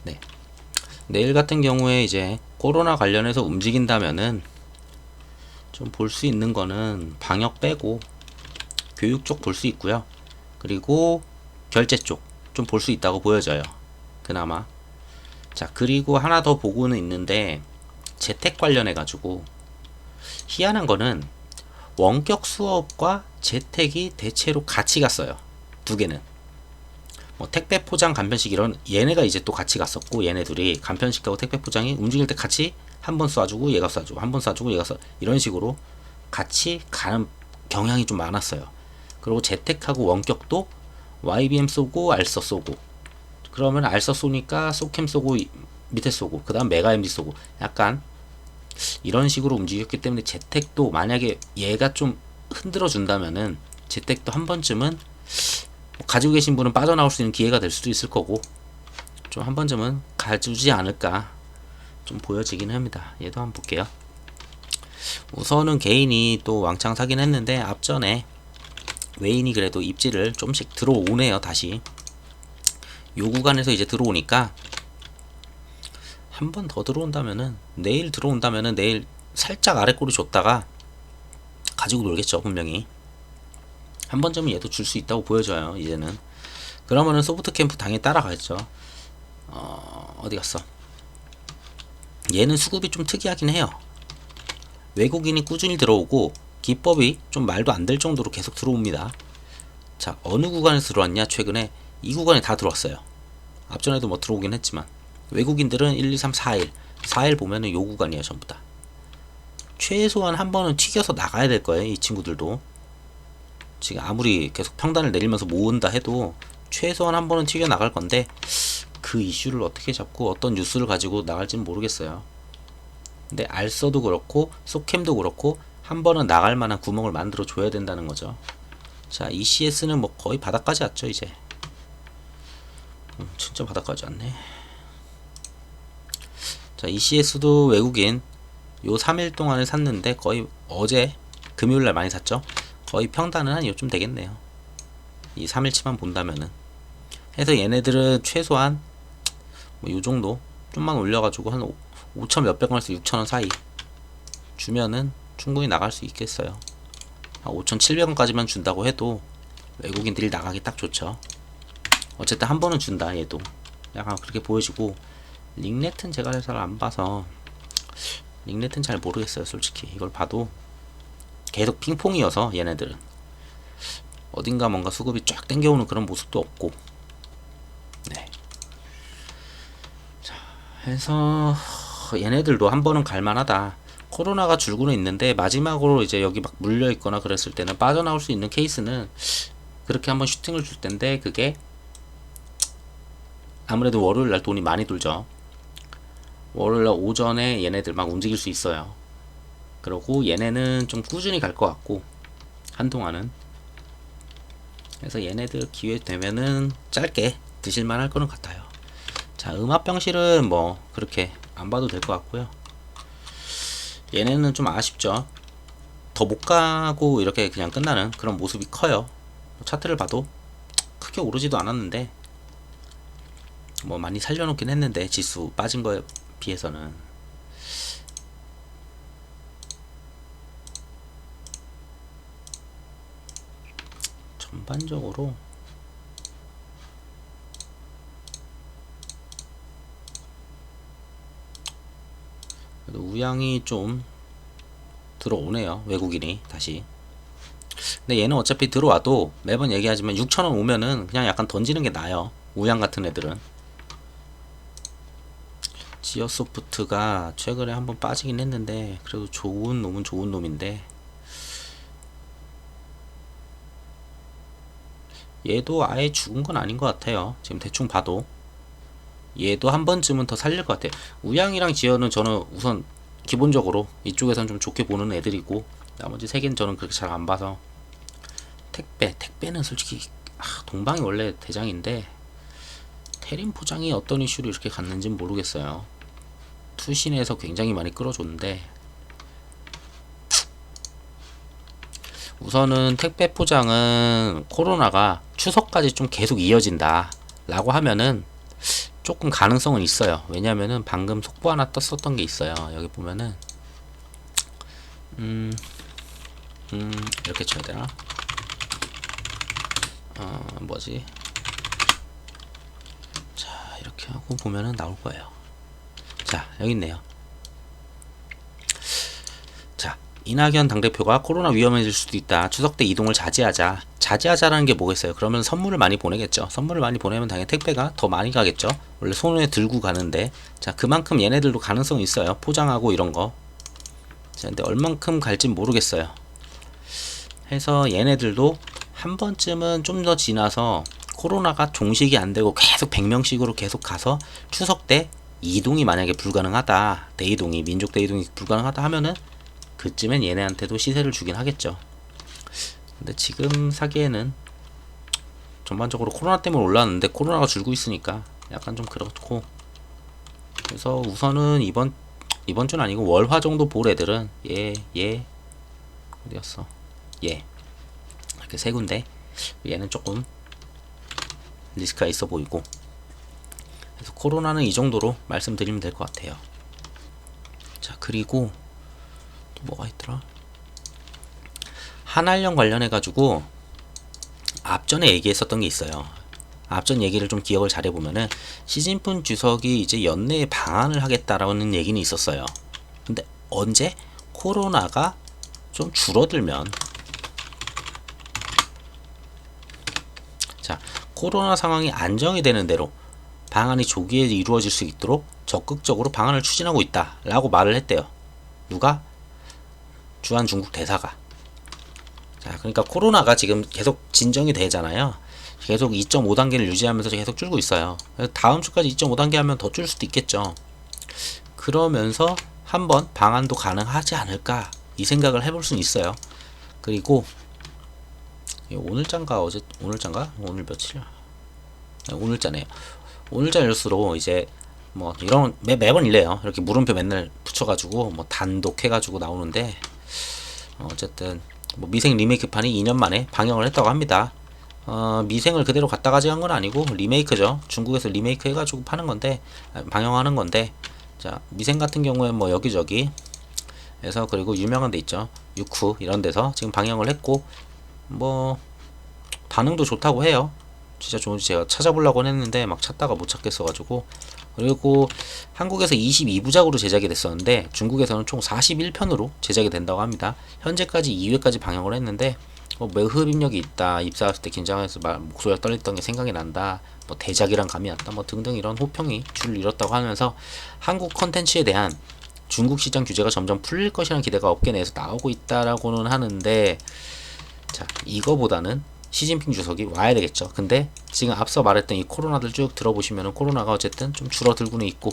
네. 내일 같은 경우에 이제 코로나 관련해서 움직인다면은 좀 볼 수 있는 거는 방역 빼고 교육 쪽 볼 수 있고요. 그리고 결제 쪽 좀 볼 수 있다고 보여져요. 그나마. 자, 그리고 하나 더 보고는 있는데 재택 관련해 가지고 희한한 거는 원격 수업과 재택이 대체로 같이 갔어요. 두 개는. 뭐 택배 포장 간편식 이런 얘네가 이제 또 같이 갔었고 얘네 둘이 간편식하고 택배 포장이 움직일 때 같이 한 번 쏴주고 얘가 쏴주고 한 번 쏴주고 얘가 쏴, 이런 식으로 같이 가는 경향이 좀 많았어요. 그리고 재택하고 원격도 YBM 쏘고 알서 쏘고, 그러면 알서 쏘니까 소캠 쏘고 밑에 쏘고 그 다음 메가 MD 쏘고, 약간 이런 식으로 움직였기 때문에 재택도 만약에 얘가 좀 흔들어 준다면은 재택도 한 번쯤은 가지고 계신 분은 빠져나올 수 있는 기회가 될 수도 있을 거고, 좀 한 번쯤은 가주지 않을까 좀 보여지긴 합니다. 얘도 한번 볼게요. 우선은 개인이 또 왕창 사긴 했는데 앞전에 웨인이 그래도 입지를 좀씩 들어오네요. 다시 요 구간에서 이제 들어오니까 한 번 더 들어온다면은, 내일 들어온다면은 내일 살짝 아래 꼬리 줬다가 가지고 놀겠죠. 분명히 한 번쯤은 얘도 줄 수 있다고 보여져요. 이제는 그러면은 소프트 캠프 당연히 따라가겠죠. 어디 갔어? 얘는 수급이 좀 특이하긴 해요. 외국인이 꾸준히 들어오고 기법이 좀 말도 안 될 정도로 계속 들어옵니다. 자, 어느 구간에서 들어왔냐? 최근에 이 구간에 다 들어왔어요. 앞전에도 뭐 들어오긴 했지만 외국인들은 1, 2, 3, 4일 4일 보면은 요 구간이에요. 전부 다 최소한 한 번은 튀겨서 나가야 될 거예요. 이 친구들도 지금 아무리 계속 평단을 내리면서 모은다 해도 최소한 한 번은 튀겨 나갈 건데, 그 이슈를 어떻게 잡고 어떤 뉴스를 가지고 나갈지는 모르겠어요. 근데 알서도 그렇고 소캠도 그렇고 한 번은 나갈 만한 구멍을 만들어 줘야 된다는 거죠. 자, ECS는 뭐 거의 바닥까지 왔죠. 이제 진짜 바닥까지 왔네. 자, ECS도 외국인 요 3일 동안에 샀는데 거의 어제 금요일날 많이 샀죠. 거의 평단은 한 요쯤 되겠네요. 이 3일치만 본다면은. 해서 얘네들은 최소한 뭐 요정도 좀만 올려가지고 한 5천 몇백원에서 6천원 사이 주면은 충분히 나갈 수 있겠어요. 한 5,700원까지만 준다고 해도 외국인들이 나가기 딱 좋죠. 어쨌든 한 번은 준다. 얘도 약간 그렇게 보여지고, 링넷은 제가 잘 안 봐서 링넷은 잘 모르겠어요. 솔직히 이걸 봐도 계속 핑퐁이어서 얘네들은 어딘가 뭔가 수급이 쫙 땡겨오는 그런 모습도 없고. 네. 자, 해서 얘네들도 한 번은 갈만하다. 코로나가 줄고는 있는데 마지막으로 이제 여기 막 물려 있거나 그랬을 때는 빠져나올 수 있는 케이스는 그렇게 한번 슈팅을 줄 텐데, 그게 아무래도 월요일 날 돈이 많이 돌죠. 월요일 날 오전에 얘네들 막 움직일 수 있어요. 그리고 얘네는 좀 꾸준히 갈 것 같고 한동안은. 그래서 얘네들 기회 되면은 짧게 드실만 할 거는 같아요. 자, 음압병실은 뭐 그렇게 안 봐도 될 것 같고요. 얘네는 좀 아쉽죠. 더 못 가고 이렇게 그냥 끝나는 그런 모습이 커요. 차트를 봐도 크게 오르지도 않았는데 뭐 많이 살려놓긴 했는데 지수 빠진 거에 비해서는. 전반적으로 그래도 우양이 좀 들어오네요. 외국인이 다시. 근데 얘는 어차피 들어와도 매번 얘기하지만 6,000원 오면은 그냥 약간 던지는 게 나아요. 우양 같은 애들은. 지어소프트가 최근에 한번 빠지긴 했는데 그래도 좋은 놈은 좋은 놈인데, 얘도 아예 죽은 건 아닌 것 같아요. 지금 대충 봐도 얘도 한 번쯤은 더 살릴 것 같아요. 우양이랑 지어는 저는 우선 기본적으로 이쪽에선 좀 좋게 보는 애들이고, 나머지 세 개는 저는 그렇게 잘 안 봐서. 택배는 솔직히 동방이 원래 대장인데 테린 포장이 어떤 이슈로 이렇게 갔는지는 모르겠어요. 투신에서 굉장히 많이 끌어줬는데, 우선은 택배 포장은 코로나가 추석까지 좀 계속 이어진다 라고 하면은 조금 가능성은 있어요. 왜냐면은 방금 속보 하나 떴었던 게 있어요. 여기 보면은 이렇게 쳐야 되나? 뭐지? 자, 이렇게 하고 보면은 나올 거예요. 자, 여기 있네요. 자, 이낙연 당대표가 코로나 위험해질 수도 있다. 추석 때 이동을 자제하자. 자제하자라는 게 뭐겠어요? 그러면 선물을 많이 보내겠죠. 선물을 많이 보내면 당연히 택배가 더 많이 가겠죠. 원래 손에 들고 가는데, 자, 그만큼 얘네들도 가능성이 있어요. 포장하고 이런 거. 자, 근데 얼만큼 갈진 모르겠어요. 해서 얘네들도 한 번쯤은 좀 더 지나서 코로나가 종식이 안 되고 계속 100명씩으로 계속 가서 추석 때 이동이 만약에 불가능하다, 대이동이, 민족 대이동이 불가능하다 하면은 그쯤엔 얘네한테도 시세를 주긴 하겠죠. 근데 지금 사기에는 전반적으로 코로나 때문에 올랐는데 코로나가 줄고 있으니까 약간 좀 그렇고, 그래서 우선은 이번 주는 아니고 월화 정도 볼 애들은 어디였어? 이렇게 세 군데. 얘는 조금 리스크가 있어 보이고, 그래서 코로나는 이 정도로 말씀드리면 될 것 같아요. 자, 그리고 또 뭐가 있더라? 한알령 관련해 가지고 앞전에 얘기했었던 게 있어요. 앞전 얘기를 좀 기억을 잘 해보면은 시진핑 주석이 이제 연내에 방한을 하겠다라는 얘기는 있었어요. 근데 언제 코로나가 좀 줄어들면, 자, 코로나 상황이 안정이 되는 대로 방한이 조기에 이루어질 수 있도록 적극적으로 방한을 추진하고 있다라고 말을 했대요. 누가? 주한 중국 대사가. 자, 그러니까 코로나가 지금 계속 진정이 되잖아요. 계속 2.5단계를 유지하면서 계속 줄고 있어요. 그래서 다음 주까지 2.5단계 하면 더 줄 수도 있겠죠. 그러면서 한번 방한도 가능하지 않을까, 이 생각을 해볼 수는 있어요. 그리고 오늘자인가 오늘 며칠이야? 오늘자네요. 오늘자 뉴스로 이제 뭐 이런 매번 이래요. 이렇게 물음표 맨날 붙여가지고 뭐 단독 해가지고 나오는데, 어쨌든 뭐 미생 리메이크판이 2년 만에 방영을 했다고 합니다. 미생을 그대로 갖다가지 한 건 아니고 리메이크죠. 중국에서 리메이크 해가지고 파는 건데, 방영하는 건데, 자, 미생 같은 경우에 뭐 여기저기 해서, 그리고 유명한 데 있죠. 유쿠 이런 데서 지금 방영을 했고, 뭐 반응도 좋다고 해요. 진짜 좋은지 제가 찾아보려고 했는데 막 찾다가 못 찾겠어가지고. 그리고 한국에서 22부작으로 제작이 됐었는데 중국에서는 총 41편으로 제작이 된다고 합니다. 현재까지 2회까지 방영을 했는데, 매우 흡입력이 있다, 입사했을 때 긴장해서 목소리가 떨렸던 게 생각이 난다, 뭐 대작이랑 감이 났다, 뭐 등등 이런 호평이 줄을 이뤘다고 하면서 한국 컨텐츠에 대한 중국 시장 규제가 점점 풀릴 것이라는 기대가 업계 내에서 나오고 있다라고는 하는데, 자, 이거보다는 시진핑 주석이 와야 되겠죠. 근데 지금 앞서 말했던 이 코로나들 쭉 들어보시면은 코로나가 어쨌든 좀 줄어들고는 있고,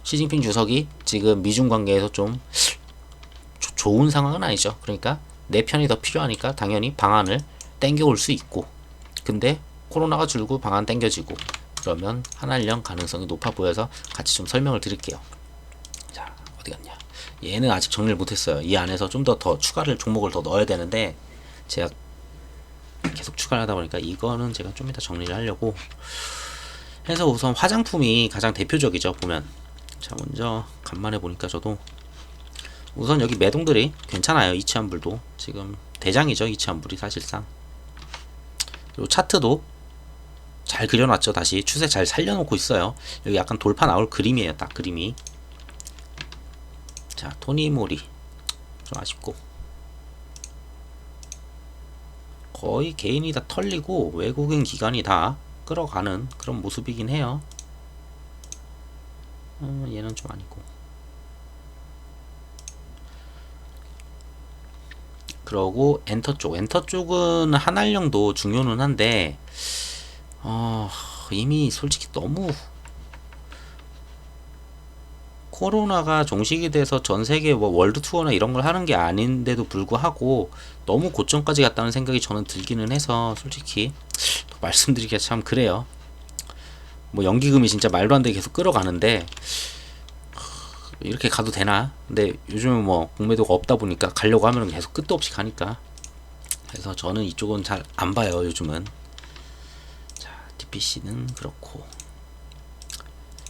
시진핑 주석이 지금 미중 관계에서 좀 좋은 상황은 아니죠. 그러니까 내 편이 더 필요하니까 당연히 방안을 땡겨올 수 있고, 근데 코로나가 줄고 방안 땡겨지고 그러면 한알령 가능성이 높아 보여서 같이 좀 설명을 드릴게요. 자, 어디 갔냐? 얘는 아직 정리를 못했어요. 이 안에서 좀 더 추가를 종목을 더 넣어야 되는데 제가 계속 추가를 하다 보니까 이거는 제가 좀 이따 정리를 하려고 해서, 우선 화장품이 가장 대표적이죠. 보면, 자, 먼저 간만에 보니까 저도 우선 여기 매동들이 괜찮아요. 이치환불도 지금 대장이죠. 이치환불이 사실상. 그리고 차트도 잘 그려놨죠. 다시 추세 잘 살려놓고 있어요. 여기 약간 돌파 나올 그림이에요. 딱 그림이. 자, 토니모리 좀 아쉽고, 거의 개인이 다 털리고 외국인 기관이 다 끌어가는 그런 모습이긴 해요. 얘는 좀 아니고. 그러고 엔터 쪽은 한알령도 중요는 한데, 이미 솔직히 너무 코로나가 종식이 돼서 전 세계 뭐 월드 투어나 이런 걸 하는 게 아닌데도 불구하고 너무 고점까지 갔다는 생각이 저는 들기는 해서, 솔직히 말씀드리기가 참 그래요. 뭐 연기금이 진짜 말도 안 되게 계속 끌어가는데 이렇게 가도 되나? 근데 요즘은 뭐 공매도가 없다 보니까 가려고 하면 계속 끝도 없이 가니까, 그래서 저는 이쪽은 잘 안 봐요 요즘은. 자, DPC는 그렇고,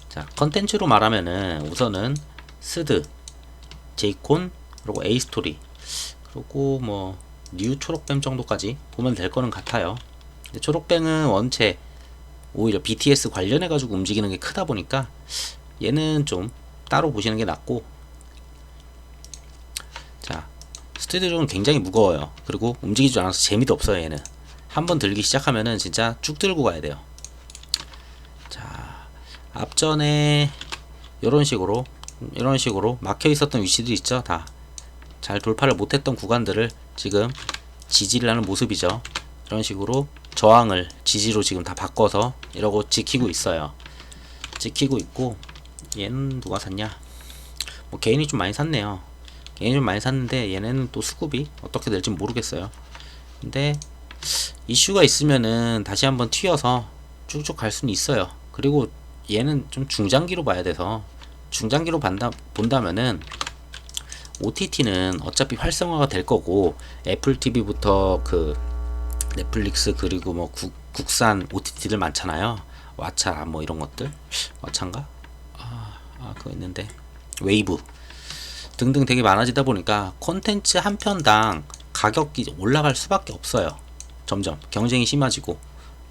자, 컨텐츠로 말하면은 우선은 스드, 제이콘, 그리고 에이스토리, 그리고 뭐 뉴 초록뱀 정도까지 보면 될 거는 같아요. 근데 초록뱀은 원체 오히려 BTS 관련해 가지고 움직이는 게 크다 보니까 얘는 좀 따로 보시는 게 낫고, 자, 스튜디오는 굉장히 무거워요. 그리고 움직이지 않아서 재미도 없어요. 얘는 한번 들기 시작하면은 진짜 쭉 들고 가야 돼요. 자, 앞전에 이런 식으로 막혀 있었던 위치들이 있죠. 다 잘 돌파를 못했던 구간들을 지금 지지를 하는 모습이죠. 이런 식으로 저항을 지지로 지금 다 바꿔서 이러고 지키고 있어요. 지키고 있고, 얘는 누가 샀냐? 뭐 개인이 좀 많이 샀네요. 개인이 좀 많이 샀는데 얘네는 또 수급이 어떻게 될지 모르겠어요. 근데 이슈가 있으면은 다시 한번 튀어서 쭉쭉 갈 수는 있어요. 그리고 얘는 좀 중장기로 봐야 돼서, 중장기로 본다면은 OTT는 어차피 활성화가 될 거고, 애플 TV부터 그 넷플릭스, 그리고 뭐 국산 OTT들 많잖아요. 왓챠 뭐 이런 것들, 왓챠인가? 그거 있는데, 웨이브 등등 되게 많아지다 보니까 콘텐츠 한 편당 가격이 올라갈 수밖에 없어요. 점점 경쟁이 심해지고,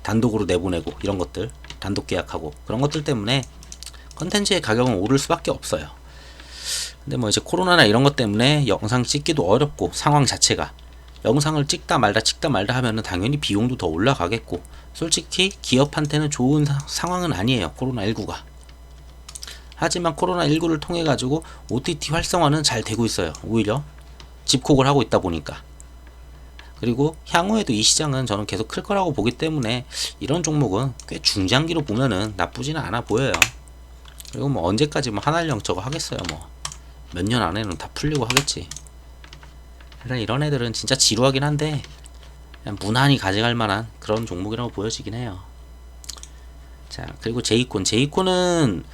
단독으로 내보내고 이런 것들, 단독 계약하고 그런 것들 때문에 콘텐츠의 가격은 오를 수밖에 없어요. 근데 뭐 이제 코로나나 이런 것 때문에 영상 찍기도 어렵고, 상황 자체가 영상을 찍다 말다 하면은 당연히 비용도 더 올라가겠고, 솔직히 기업한테는 좋은 상황은 아니에요, 코로나19가. 하지만 코로나19를 통해 가지고 OTT 활성화는 잘 되고 있어요. 오히려 집콕을 하고 있다 보니까. 그리고 향후에도 이 시장은 저는 계속 클 거라고 보기 때문에 이런 종목은 꽤 중장기로 보면은 나쁘지는 않아 보여요. 그리고 뭐 언제까지 뭐 한알령 저거 하겠어요. 뭐 몇 년 안에는 다 풀리고 하겠지. 그러니까 이런 애들은 진짜 지루하긴 한데 그냥 무난히 가져갈 만한 그런 종목이라고 보여지긴 해요. 자, 그리고 제이콘은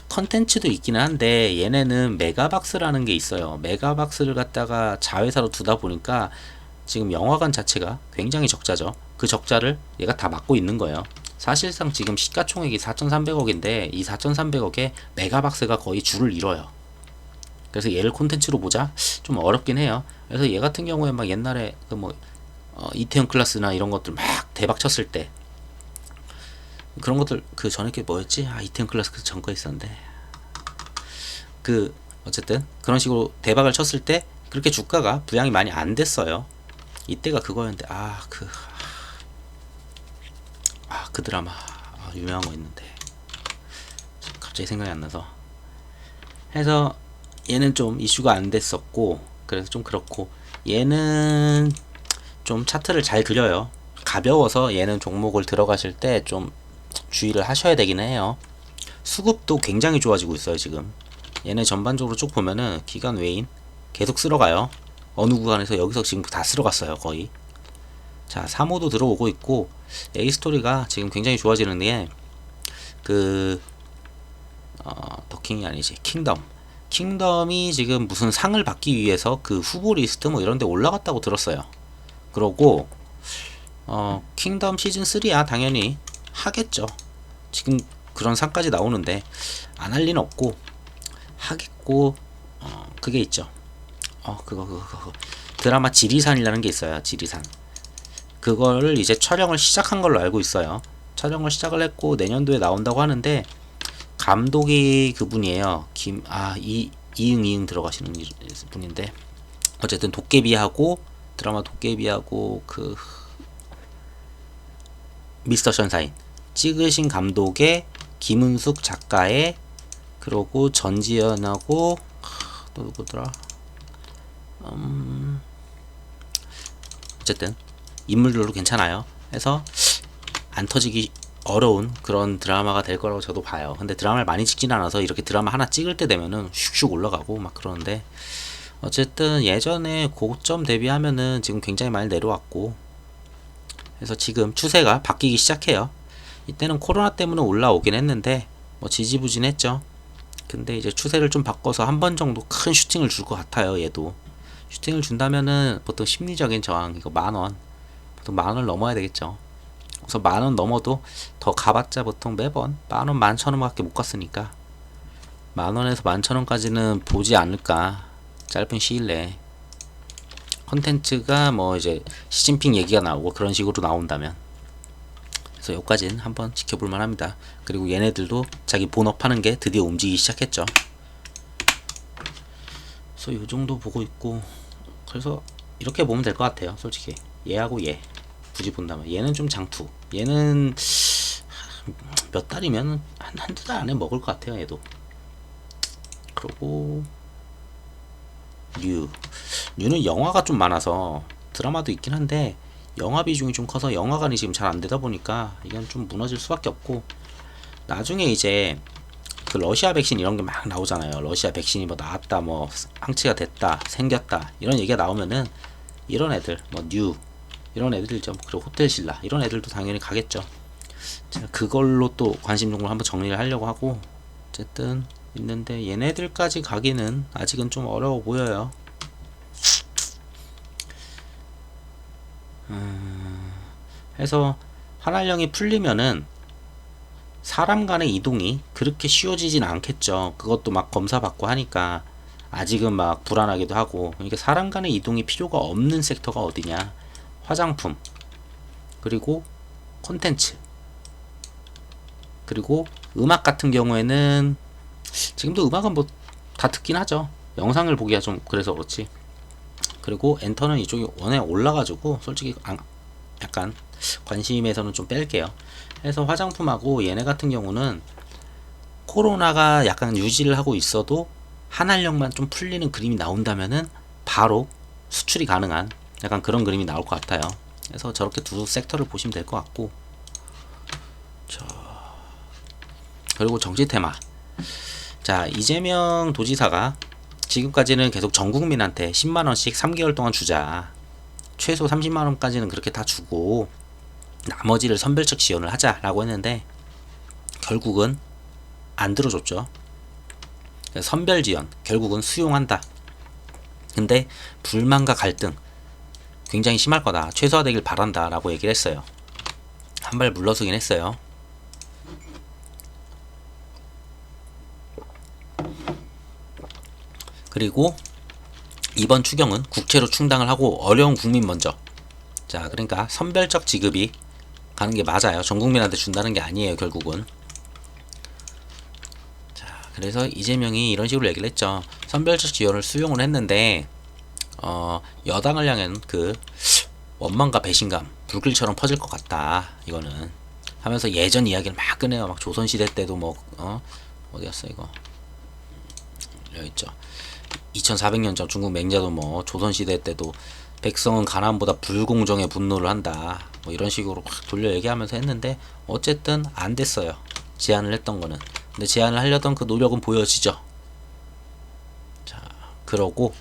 컨텐츠도 있기는 한데 얘네는 메가박스라는 게 있어요. 메가박스를 갖다가 자회사로 두다 보니까 지금 영화관 자체가 굉장히 적자죠. 그 적자를 얘가 다 막고 있는 거예요. 사실상 지금 시가총액이 4,300억인데 이 4,300억에 메가박스가 거의 줄을 이뤄요. 그래서 얘를 콘텐츠로 보자 좀 어렵긴 해요. 그래서 얘 같은 경우에 막 옛날에 그 뭐 이태원 클라스나 이런 것들 막 대박 쳤을 때, 그런 것들 그 전에 게 뭐였지? 이태원 클라스 그 전거 있었는데, 그 어쨌든 그런 식으로 대박을 쳤을 때 그렇게 주가가 부양이 많이 안 됐어요. 이때가 그거였는데, 그 드라마 유명한 거 있는데 갑자기 생각이 안 나서. 해서 얘는 좀 이슈가 안 됐었고, 그래서 좀 그렇고, 얘는 좀 차트를 잘 그려요. 가벼워서 얘는 종목을 들어가실 때 좀 주의를 하셔야 되긴 해요. 수급도 굉장히 좋아지고 있어요 지금. 얘네 전반적으로 쭉 보면은 기간 외인 계속 쓸어가요. 어느 구간에서 여기서 지금 다 쓸어갔어요 거의. 자, 3호도 들어오고 있고, A스토리가 지금 굉장히 좋아지는 게 더킹이 아니지, 킹덤이 지금 무슨 상을 받기 위해서 그 후보 리스트 뭐 이런 데 올라갔다고 들었어요. 그러고 킹덤 시즌 3야 당연히 하겠죠. 지금 그런 상까지 나오는데 안 할 리는 없고 하겠고, 그게 있죠. 그거 드라마 지리산이라는 게 있어요. 지리산. 그거를 이제 촬영을 시작한 걸로 알고 있어요. 촬영을 시작을 했고 내년도에 나온다고 하는데, 감독이 그분이에요. 이응 들어가시는 분인데, 어쨌든 도깨비하고 드라마 도깨비하고 그 미스터 션샤인 찍으신 감독의 김은숙 작가의, 그러고 전지현하고 또 누구더라? 어쨌든 인물들로 괜찮아요. 해서 안 터지기 어려운 그런 드라마가 될 거라고 저도 봐요. 근데 드라마를 많이 찍진 않아서 이렇게 드라마 하나 찍을 때 되면은 슉슉 올라가고 막 그러는데, 어쨌든 예전에 고점 대비하면은 지금 굉장히 많이 내려왔고, 그래서 지금 추세가 바뀌기 시작해요. 이때는 코로나 때문에 올라오긴 했는데 뭐 지지부진했죠. 근데 이제 추세를 좀 바꿔서 한 번 정도 큰 슈팅을 줄 것 같아요. 얘도 슈팅을 준다면은 보통 심리적인 저항, 이거 만원, 보통 만원을 넘어야 되겠죠. 그래서 만원 넘어도 더 가봤자 보통 매번 만원, 11,000원밖에 못 갔으니까 만원에서 11,000원까지는 보지 않을까, 짧은 시일 내에. 컨텐츠가 뭐 이제 시진핑 얘기가 나오고 그런 식으로 나온다면. 그래서 여기까지는 한번 지켜볼 만합니다. 그리고 얘네들도 자기 본업하는 게 드디어 움직이기 시작했죠. 그래서 요 정도 보고 있고, 그래서 이렇게 보면 될 것 같아요. 솔직히 얘하고 얘 굳이 본다면 얘는 좀 장투. 얘는 몇 달이면 한두 달 안에 먹을 것 같아요. 얘도. 그리고 뉴는 영화가 좀 많아서 드라마도 있긴 한데 영화 비중이 좀 커서 영화관이 지금 잘 안 되다 보니까 이건 좀 무너질 수밖에 없고, 나중에 이제 그 러시아 백신 이런 게 막 나오잖아요. 러시아 백신이 뭐 나왔다, 뭐 항체가 됐다, 생겼다 이런 얘기가 나오면은 이런 애들 뭐 뉴 이런 애들이죠. 그리고 호텔신라 이런 애들도 당연히 가겠죠. 제가 그걸로 또 관심 종목을 한번 정리를 하려고 하고 어쨌든 있는데, 얘네들까지 가기는 아직은 좀 어려워 보여요. 해서 환활령이 풀리면은 사람 간의 이동이 그렇게 쉬워지진 않겠죠. 그것도 막 검사 받고 하니까 아직은 막 불안하기도 하고. 그러니까 사람 간의 이동이 필요가 없는 섹터가 어디냐? 화장품, 그리고 콘텐츠, 그리고 음악 같은 경우에는 지금도 음악은 뭐 다 듣긴 하죠. 영상을 보기가 좀 그래서 그렇지. 그리고 엔터는 이쪽이 원에 올라가지고 솔직히 약간 관심에서는 좀 뺄게요. 그래서 화장품하고 얘네 같은 경우는 코로나가 약간 유지를 하고 있어도 한한령만 좀 풀리는 그림이 나온다면은 바로 수출이 가능한 약간 그런 그림이 나올 것 같아요. 그래서 저렇게 두 섹터를 보시면 될 것 같고, 그리고 정치 테마. 자, 이재명 도지사가 지금까지는 계속 전 국민한테 10만원씩 3개월 동안 주자, 최소 30만원까지는 그렇게 다 주고 나머지를 선별적 지원을 하자라고 했는데 결국은 안 들어줬죠. 선별 지원 결국은 수용한다. 근데 불만과 갈등 굉장히 심할 거다, 최소화되길 바란다 라고 얘기를 했어요. 한 발 물러서긴 했어요. 그리고 이번 추경은 국채로 충당을 하고 어려운 국민 먼저. 자, 그러니까 선별적 지급이 가는 게 맞아요. 전 국민한테 준다는 게 아니에요, 결국은. 자, 그래서 이재명이 이런 식으로 얘기를 했죠. 선별적 지원을 수용을 했는데 여당을 향한 그 원망과 배신감 불길처럼 퍼질 것 같다, 이거는 하면서 예전 이야기를 막 꺼내요. 막 조선시대 때도 뭐 어디였어 이거, 여기 있죠. 2400년 전 중국 맹자도 뭐 조선시대 때도 백성은 가난보다 불공정에 분노를 한다, 뭐 이런 식으로 막 돌려 얘기하면서 했는데 어쨌든 안 됐어요. 제안을 했던 거는. 근데 제안을 하려던 그 노력은 보여지죠. 자, 그러고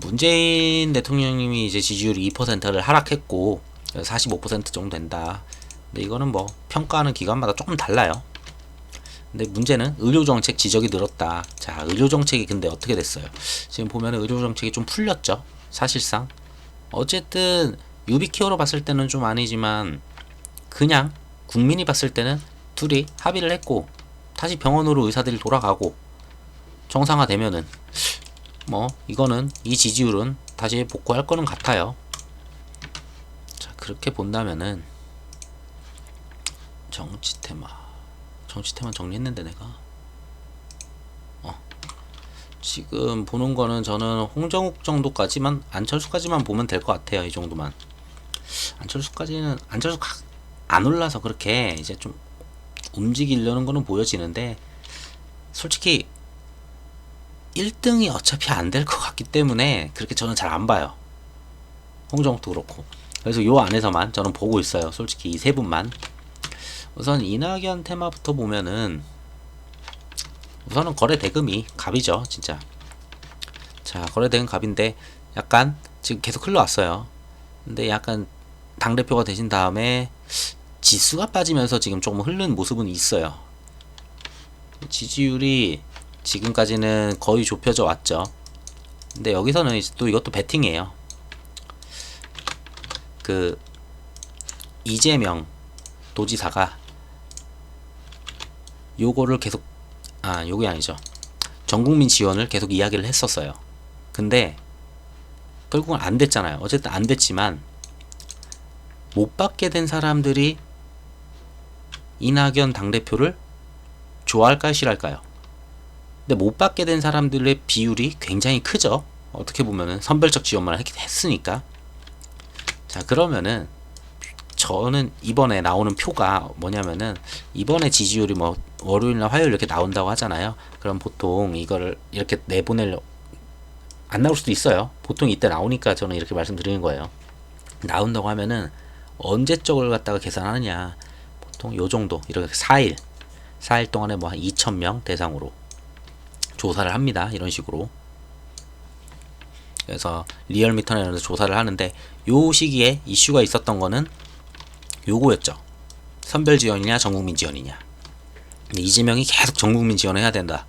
문재인 대통령님이 이제 지지율이 2%를 하락했고 45% 정도 된다. 근데 이거는 뭐 평가하는 기관마다 조금 달라요. 근데 문제는 의료정책 지적이 늘었다. 자, 의료정책이 근데 어떻게 됐어요? 지금 보면 의료정책이 좀 풀렸죠, 사실상. 어쨌든 유비키어로 봤을 때는 좀 아니지만 그냥 국민이 봤을 때는 둘이 합의를 했고 다시 병원으로 의사들이 돌아가고 정상화되면은 뭐 이거는 이 지지율은 다시 복구할 거는 같아요. 자, 그렇게 본다면은 정치 테마 정리했는데 내가 지금 보는 거는 저는 홍정욱 정도까지만, 안철수까지만 보면 될 것 같아요. 이 정도만. 안철수 안 올라서 그렇게 이제 좀 움직이려는 거는 보여지는데 솔직히 1등이 어차피 안 될 것 같기 때문에 그렇게 저는 잘 안 봐요. 홍정욱도 그렇고. 그래서 요 안에서만 저는 보고 있어요. 솔직히 이 세 분만. 우선 이낙연 테마부터 보면은 우선은 거래 대금이 갑이죠, 진짜. 자, 거래 대금 갑인데 약간 지금 계속 흘러왔어요. 근데 약간 당대표가 되신 다음에 지수가 빠지면서 지금 조금 흐르는 모습은 있어요. 지지율이 지금까지는 거의 좁혀져 왔죠. 근데 여기서는 이제 또 이것도 베팅이에요. 그 이재명 도지사가 요거를 계속, 요게 아니죠, 전국민 지원을 계속 이야기를 했었어요. 근데 결국은 안 됐잖아요. 어쨌든 안 됐지만 못 받게 된 사람들이 이낙연 당대표를 좋아할까요, 싫어할까요? 근데 못 받게 된 사람들의 비율이 굉장히 크죠. 어떻게 보면은 선별적 지원만 했으니까. 자, 그러면은 저는 이번에 나오는 표가 뭐냐면은, 이번에 지지율이 뭐 월요일이나 화요일 이렇게 나온다고 하잖아요. 그럼 보통 이거를 이렇게 내보낼, 안 나올 수도 있어요. 보통 이때 나오니까 저는 이렇게 말씀드리는 거예요. 나온다고 하면은 언제적을 갖다가 계산하느냐, 보통 요 정도, 이렇게 4일 동안에 뭐 한 2,000명 대상으로 조사를 합니다. 이런 식으로. 그래서 리얼미터나 이런 데서 조사를 하는데, 요 시기에 이슈가 있었던 거는 요거였죠. 선별 지원이냐 전국민 지원이냐. 이재명이 계속 전국민 지원해야 된다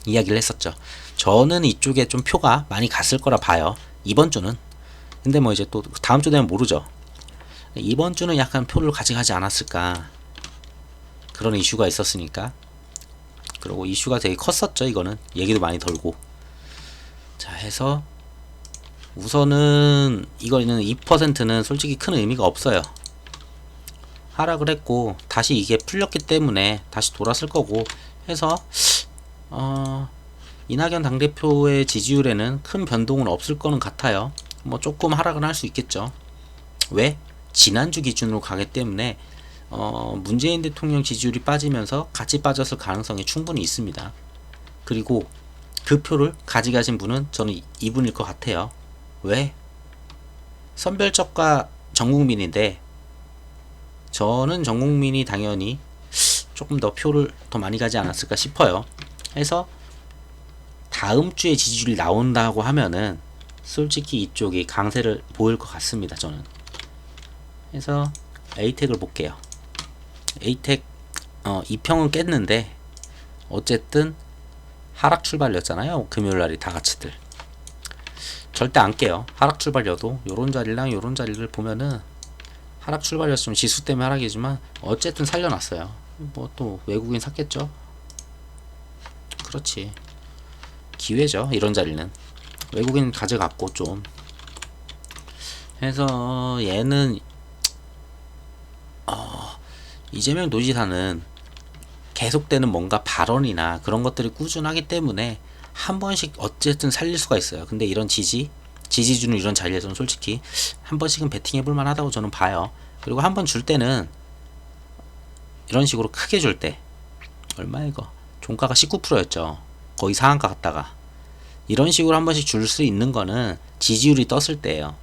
이야기를 했었죠. 저는 이쪽에 좀 표가 많이 갔을 거라 봐요, 이번 주는. 근데 뭐 이제 또 다음 주 되면 모르죠. 이번 주는 약간 표를 가져가지 않았을까, 그런 이슈가 있었으니까. 그리고 이슈가 되게 컸었죠. 이거는 얘기도 많이 돌고. 자, 해서 우선은 이거는 2%는 솔직히 큰 의미가 없어요. 하락을 했고 다시 이게 풀렸기 때문에 다시 돌았을 거고 해서 이낙연 당대표의 지지율에는 큰 변동은 없을 거는 같아요. 뭐 조금 하락은 할 수 있겠죠. 왜? 지난주 기준으로 가기 때문에 문재인 대통령 지지율이 빠지면서 같이 빠졌을 가능성이 충분히 있습니다. 그리고 그 표를 가져가신 분은 저는 이분일 것 같아요. 왜? 선별적과 전국민인데, 저는 전국민이 당연히 조금 더 표를 더 많이 가지 않았을까 싶어요. 해서 다음 주에 지지율이 나온다고 하면은 솔직히 이쪽이 강세를 보일 것 같습니다. 저는. 해서 에이텍을 볼게요. 에이텍 2평은 깼는데 어쨌든 하락 출발이었잖아요. 금요일날이 다같이들. 절대 안 깨요. 하락 출발이어도 요런 자리랑 요런 자리를 보면은 하락 출발이었으면 지수 때문에 하락이지만 어쨌든 살려놨어요. 뭐 또 외국인 샀겠죠. 그렇지, 기회죠. 이런 자리는 외국인 가져갔고 좀 해서 얘는 이재명 도지사는 계속되는 뭔가 발언이나 그런 것들이 꾸준하기 때문에 한 번씩 어쨌든 살릴 수가 있어요. 근데 이런 지지주는 이런 자리에서는 솔직히 한 번씩은 베팅해볼 만하다고 저는 봐요. 그리고 한 번 줄 때는 이런 식으로 크게 줄 때, 얼마 이거 종가가 19%였죠 거의 상한가 갔다가 이런 식으로 한 번씩 줄 수 있는 거는 지지율이 떴을 때예요.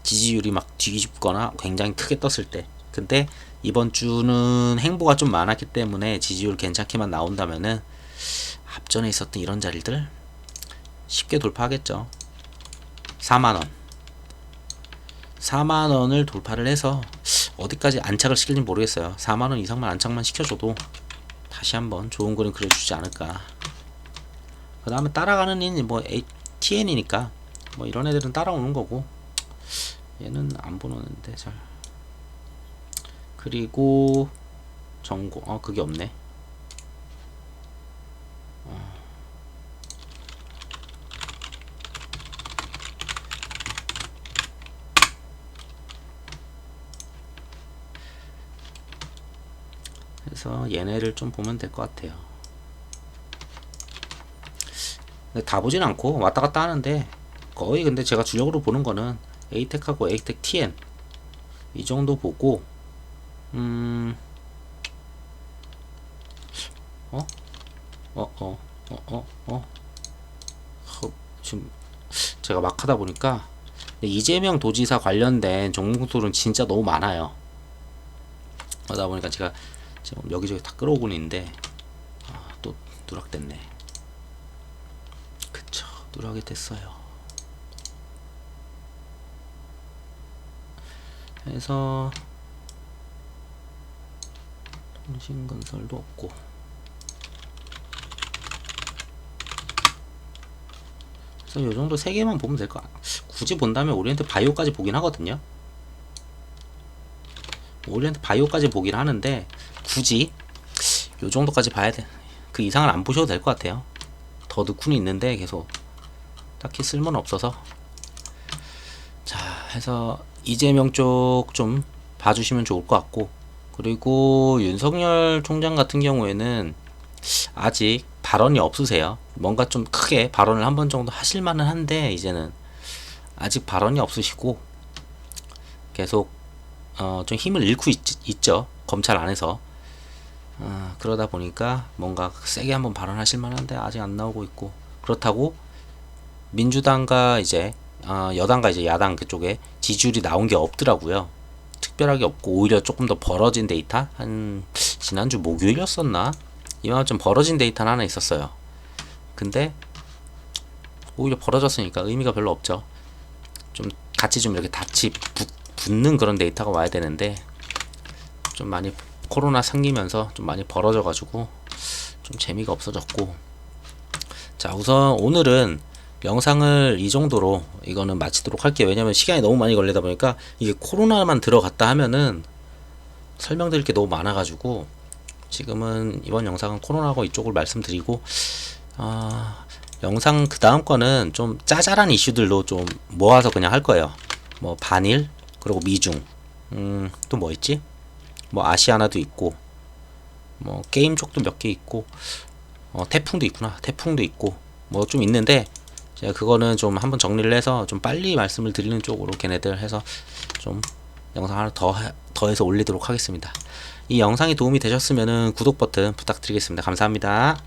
지지율이 막 뒤집거나 굉장히 크게 떴을 때. 근데 이번 주는 행보가 좀 많았기 때문에 지지율 괜찮게만 나온다면은 앞전에 있었던 이런 자리들 쉽게 돌파하겠죠. 4만원을 돌파를 해서 어디까지 안착을 시킬지 모르겠어요. 4만원 이상만 안착만 시켜줘도 다시 한번 좋은 그림 그려주지 않을까. 그 다음에 따라가는 애는 뭐 TN이니까 뭐 이런 애들은 따라오는 거고, 얘는 안 보는데 잘. 그리고 정고 그게 없네. 그래서 얘네를 좀 보면 될 것 같아요. 근데 다 보진 않고 왔다 갔다 하는데 거의, 근데 제가 주력으로 보는 거는 에이텍하고 에이텍 TN 이 정도 보고, 지금 제가 막 하다 보니까 이재명 도지사 관련된 정보들은 진짜 너무 많아요. 그러다 보니까 제가 지금 여기저기 다 끌어오고 있는데 또 누락됐네. 그쵸, 누락이 됐어요. 그래서 통신건설도 없고, 그래서 요정도 3개만 보면 될 거. 굳이 본다면 오리엔트 바이오까지 보긴 하거든요. 오리엔트 바이오까지 보긴 하는데 굳이 요정도까지 봐야 돼. 그 이상은 안 보셔도 될 것 같아요. 더 넣고는 있는데 계속 딱히 쓸모는 없어서. 자, 해서 이재명 쪽 좀 봐주시면 좋을 것 같고, 그리고 윤석열 총장 같은 경우에는 아직 발언이 없으세요. 뭔가 좀 크게 발언을 한 번 정도 하실 만은 한데 이제는 아직 발언이 없으시고, 계속 좀 힘을 잃고 있죠. 검찰 안에서. 그러다 보니까 뭔가 세게 한번 발언하실 만한데 아직 안 나오고 있고, 그렇다고 민주당과 이제 여당과 이제 야당 그쪽에 지지율이 나온 게 없더라고요. 특별하게 없고 오히려 조금 더 벌어진 데이터, 한 지난주 목요일이었었나 이만큼 벌어진 데이터는 하나 있었어요. 근데 오히려 벌어졌으니까 의미가 별로 없죠. 좀 같이 좀 이렇게 붙는 그런 데이터가 와야 되는데 좀 많이 코로나 생기면서 좀 많이 벌어져 가지고 좀 재미가 없어졌고. 자, 우선 오늘은 영상을 이 정도로 이거는 마치도록 할게요. 왜냐면 시간이 너무 많이 걸리다 보니까 이게 코로나만 들어갔다 하면은 설명드릴 게 너무 많아 가지고 지금은 이번 영상은 코로나하고 이쪽을 말씀드리고, 영상 그 다음 거는 좀 짜잘한 이슈들로 좀 모아서 그냥 할 거예요. 뭐 반일, 그리고 미중, 또 뭐 있지? 뭐 아시아나도 있고, 뭐 게임 쪽도 몇 개 있고, 태풍도 있구나. 태풍도 있고, 뭐 좀 있는데 제가 그거는 좀 한번 정리를 해서 좀 빨리 말씀을 드리는 쪽으로 걔네들 해서 좀 영상 하나 더해서 올리도록 하겠습니다. 이 영상이 도움이 되셨으면 구독 버튼 부탁드리겠습니다. 감사합니다.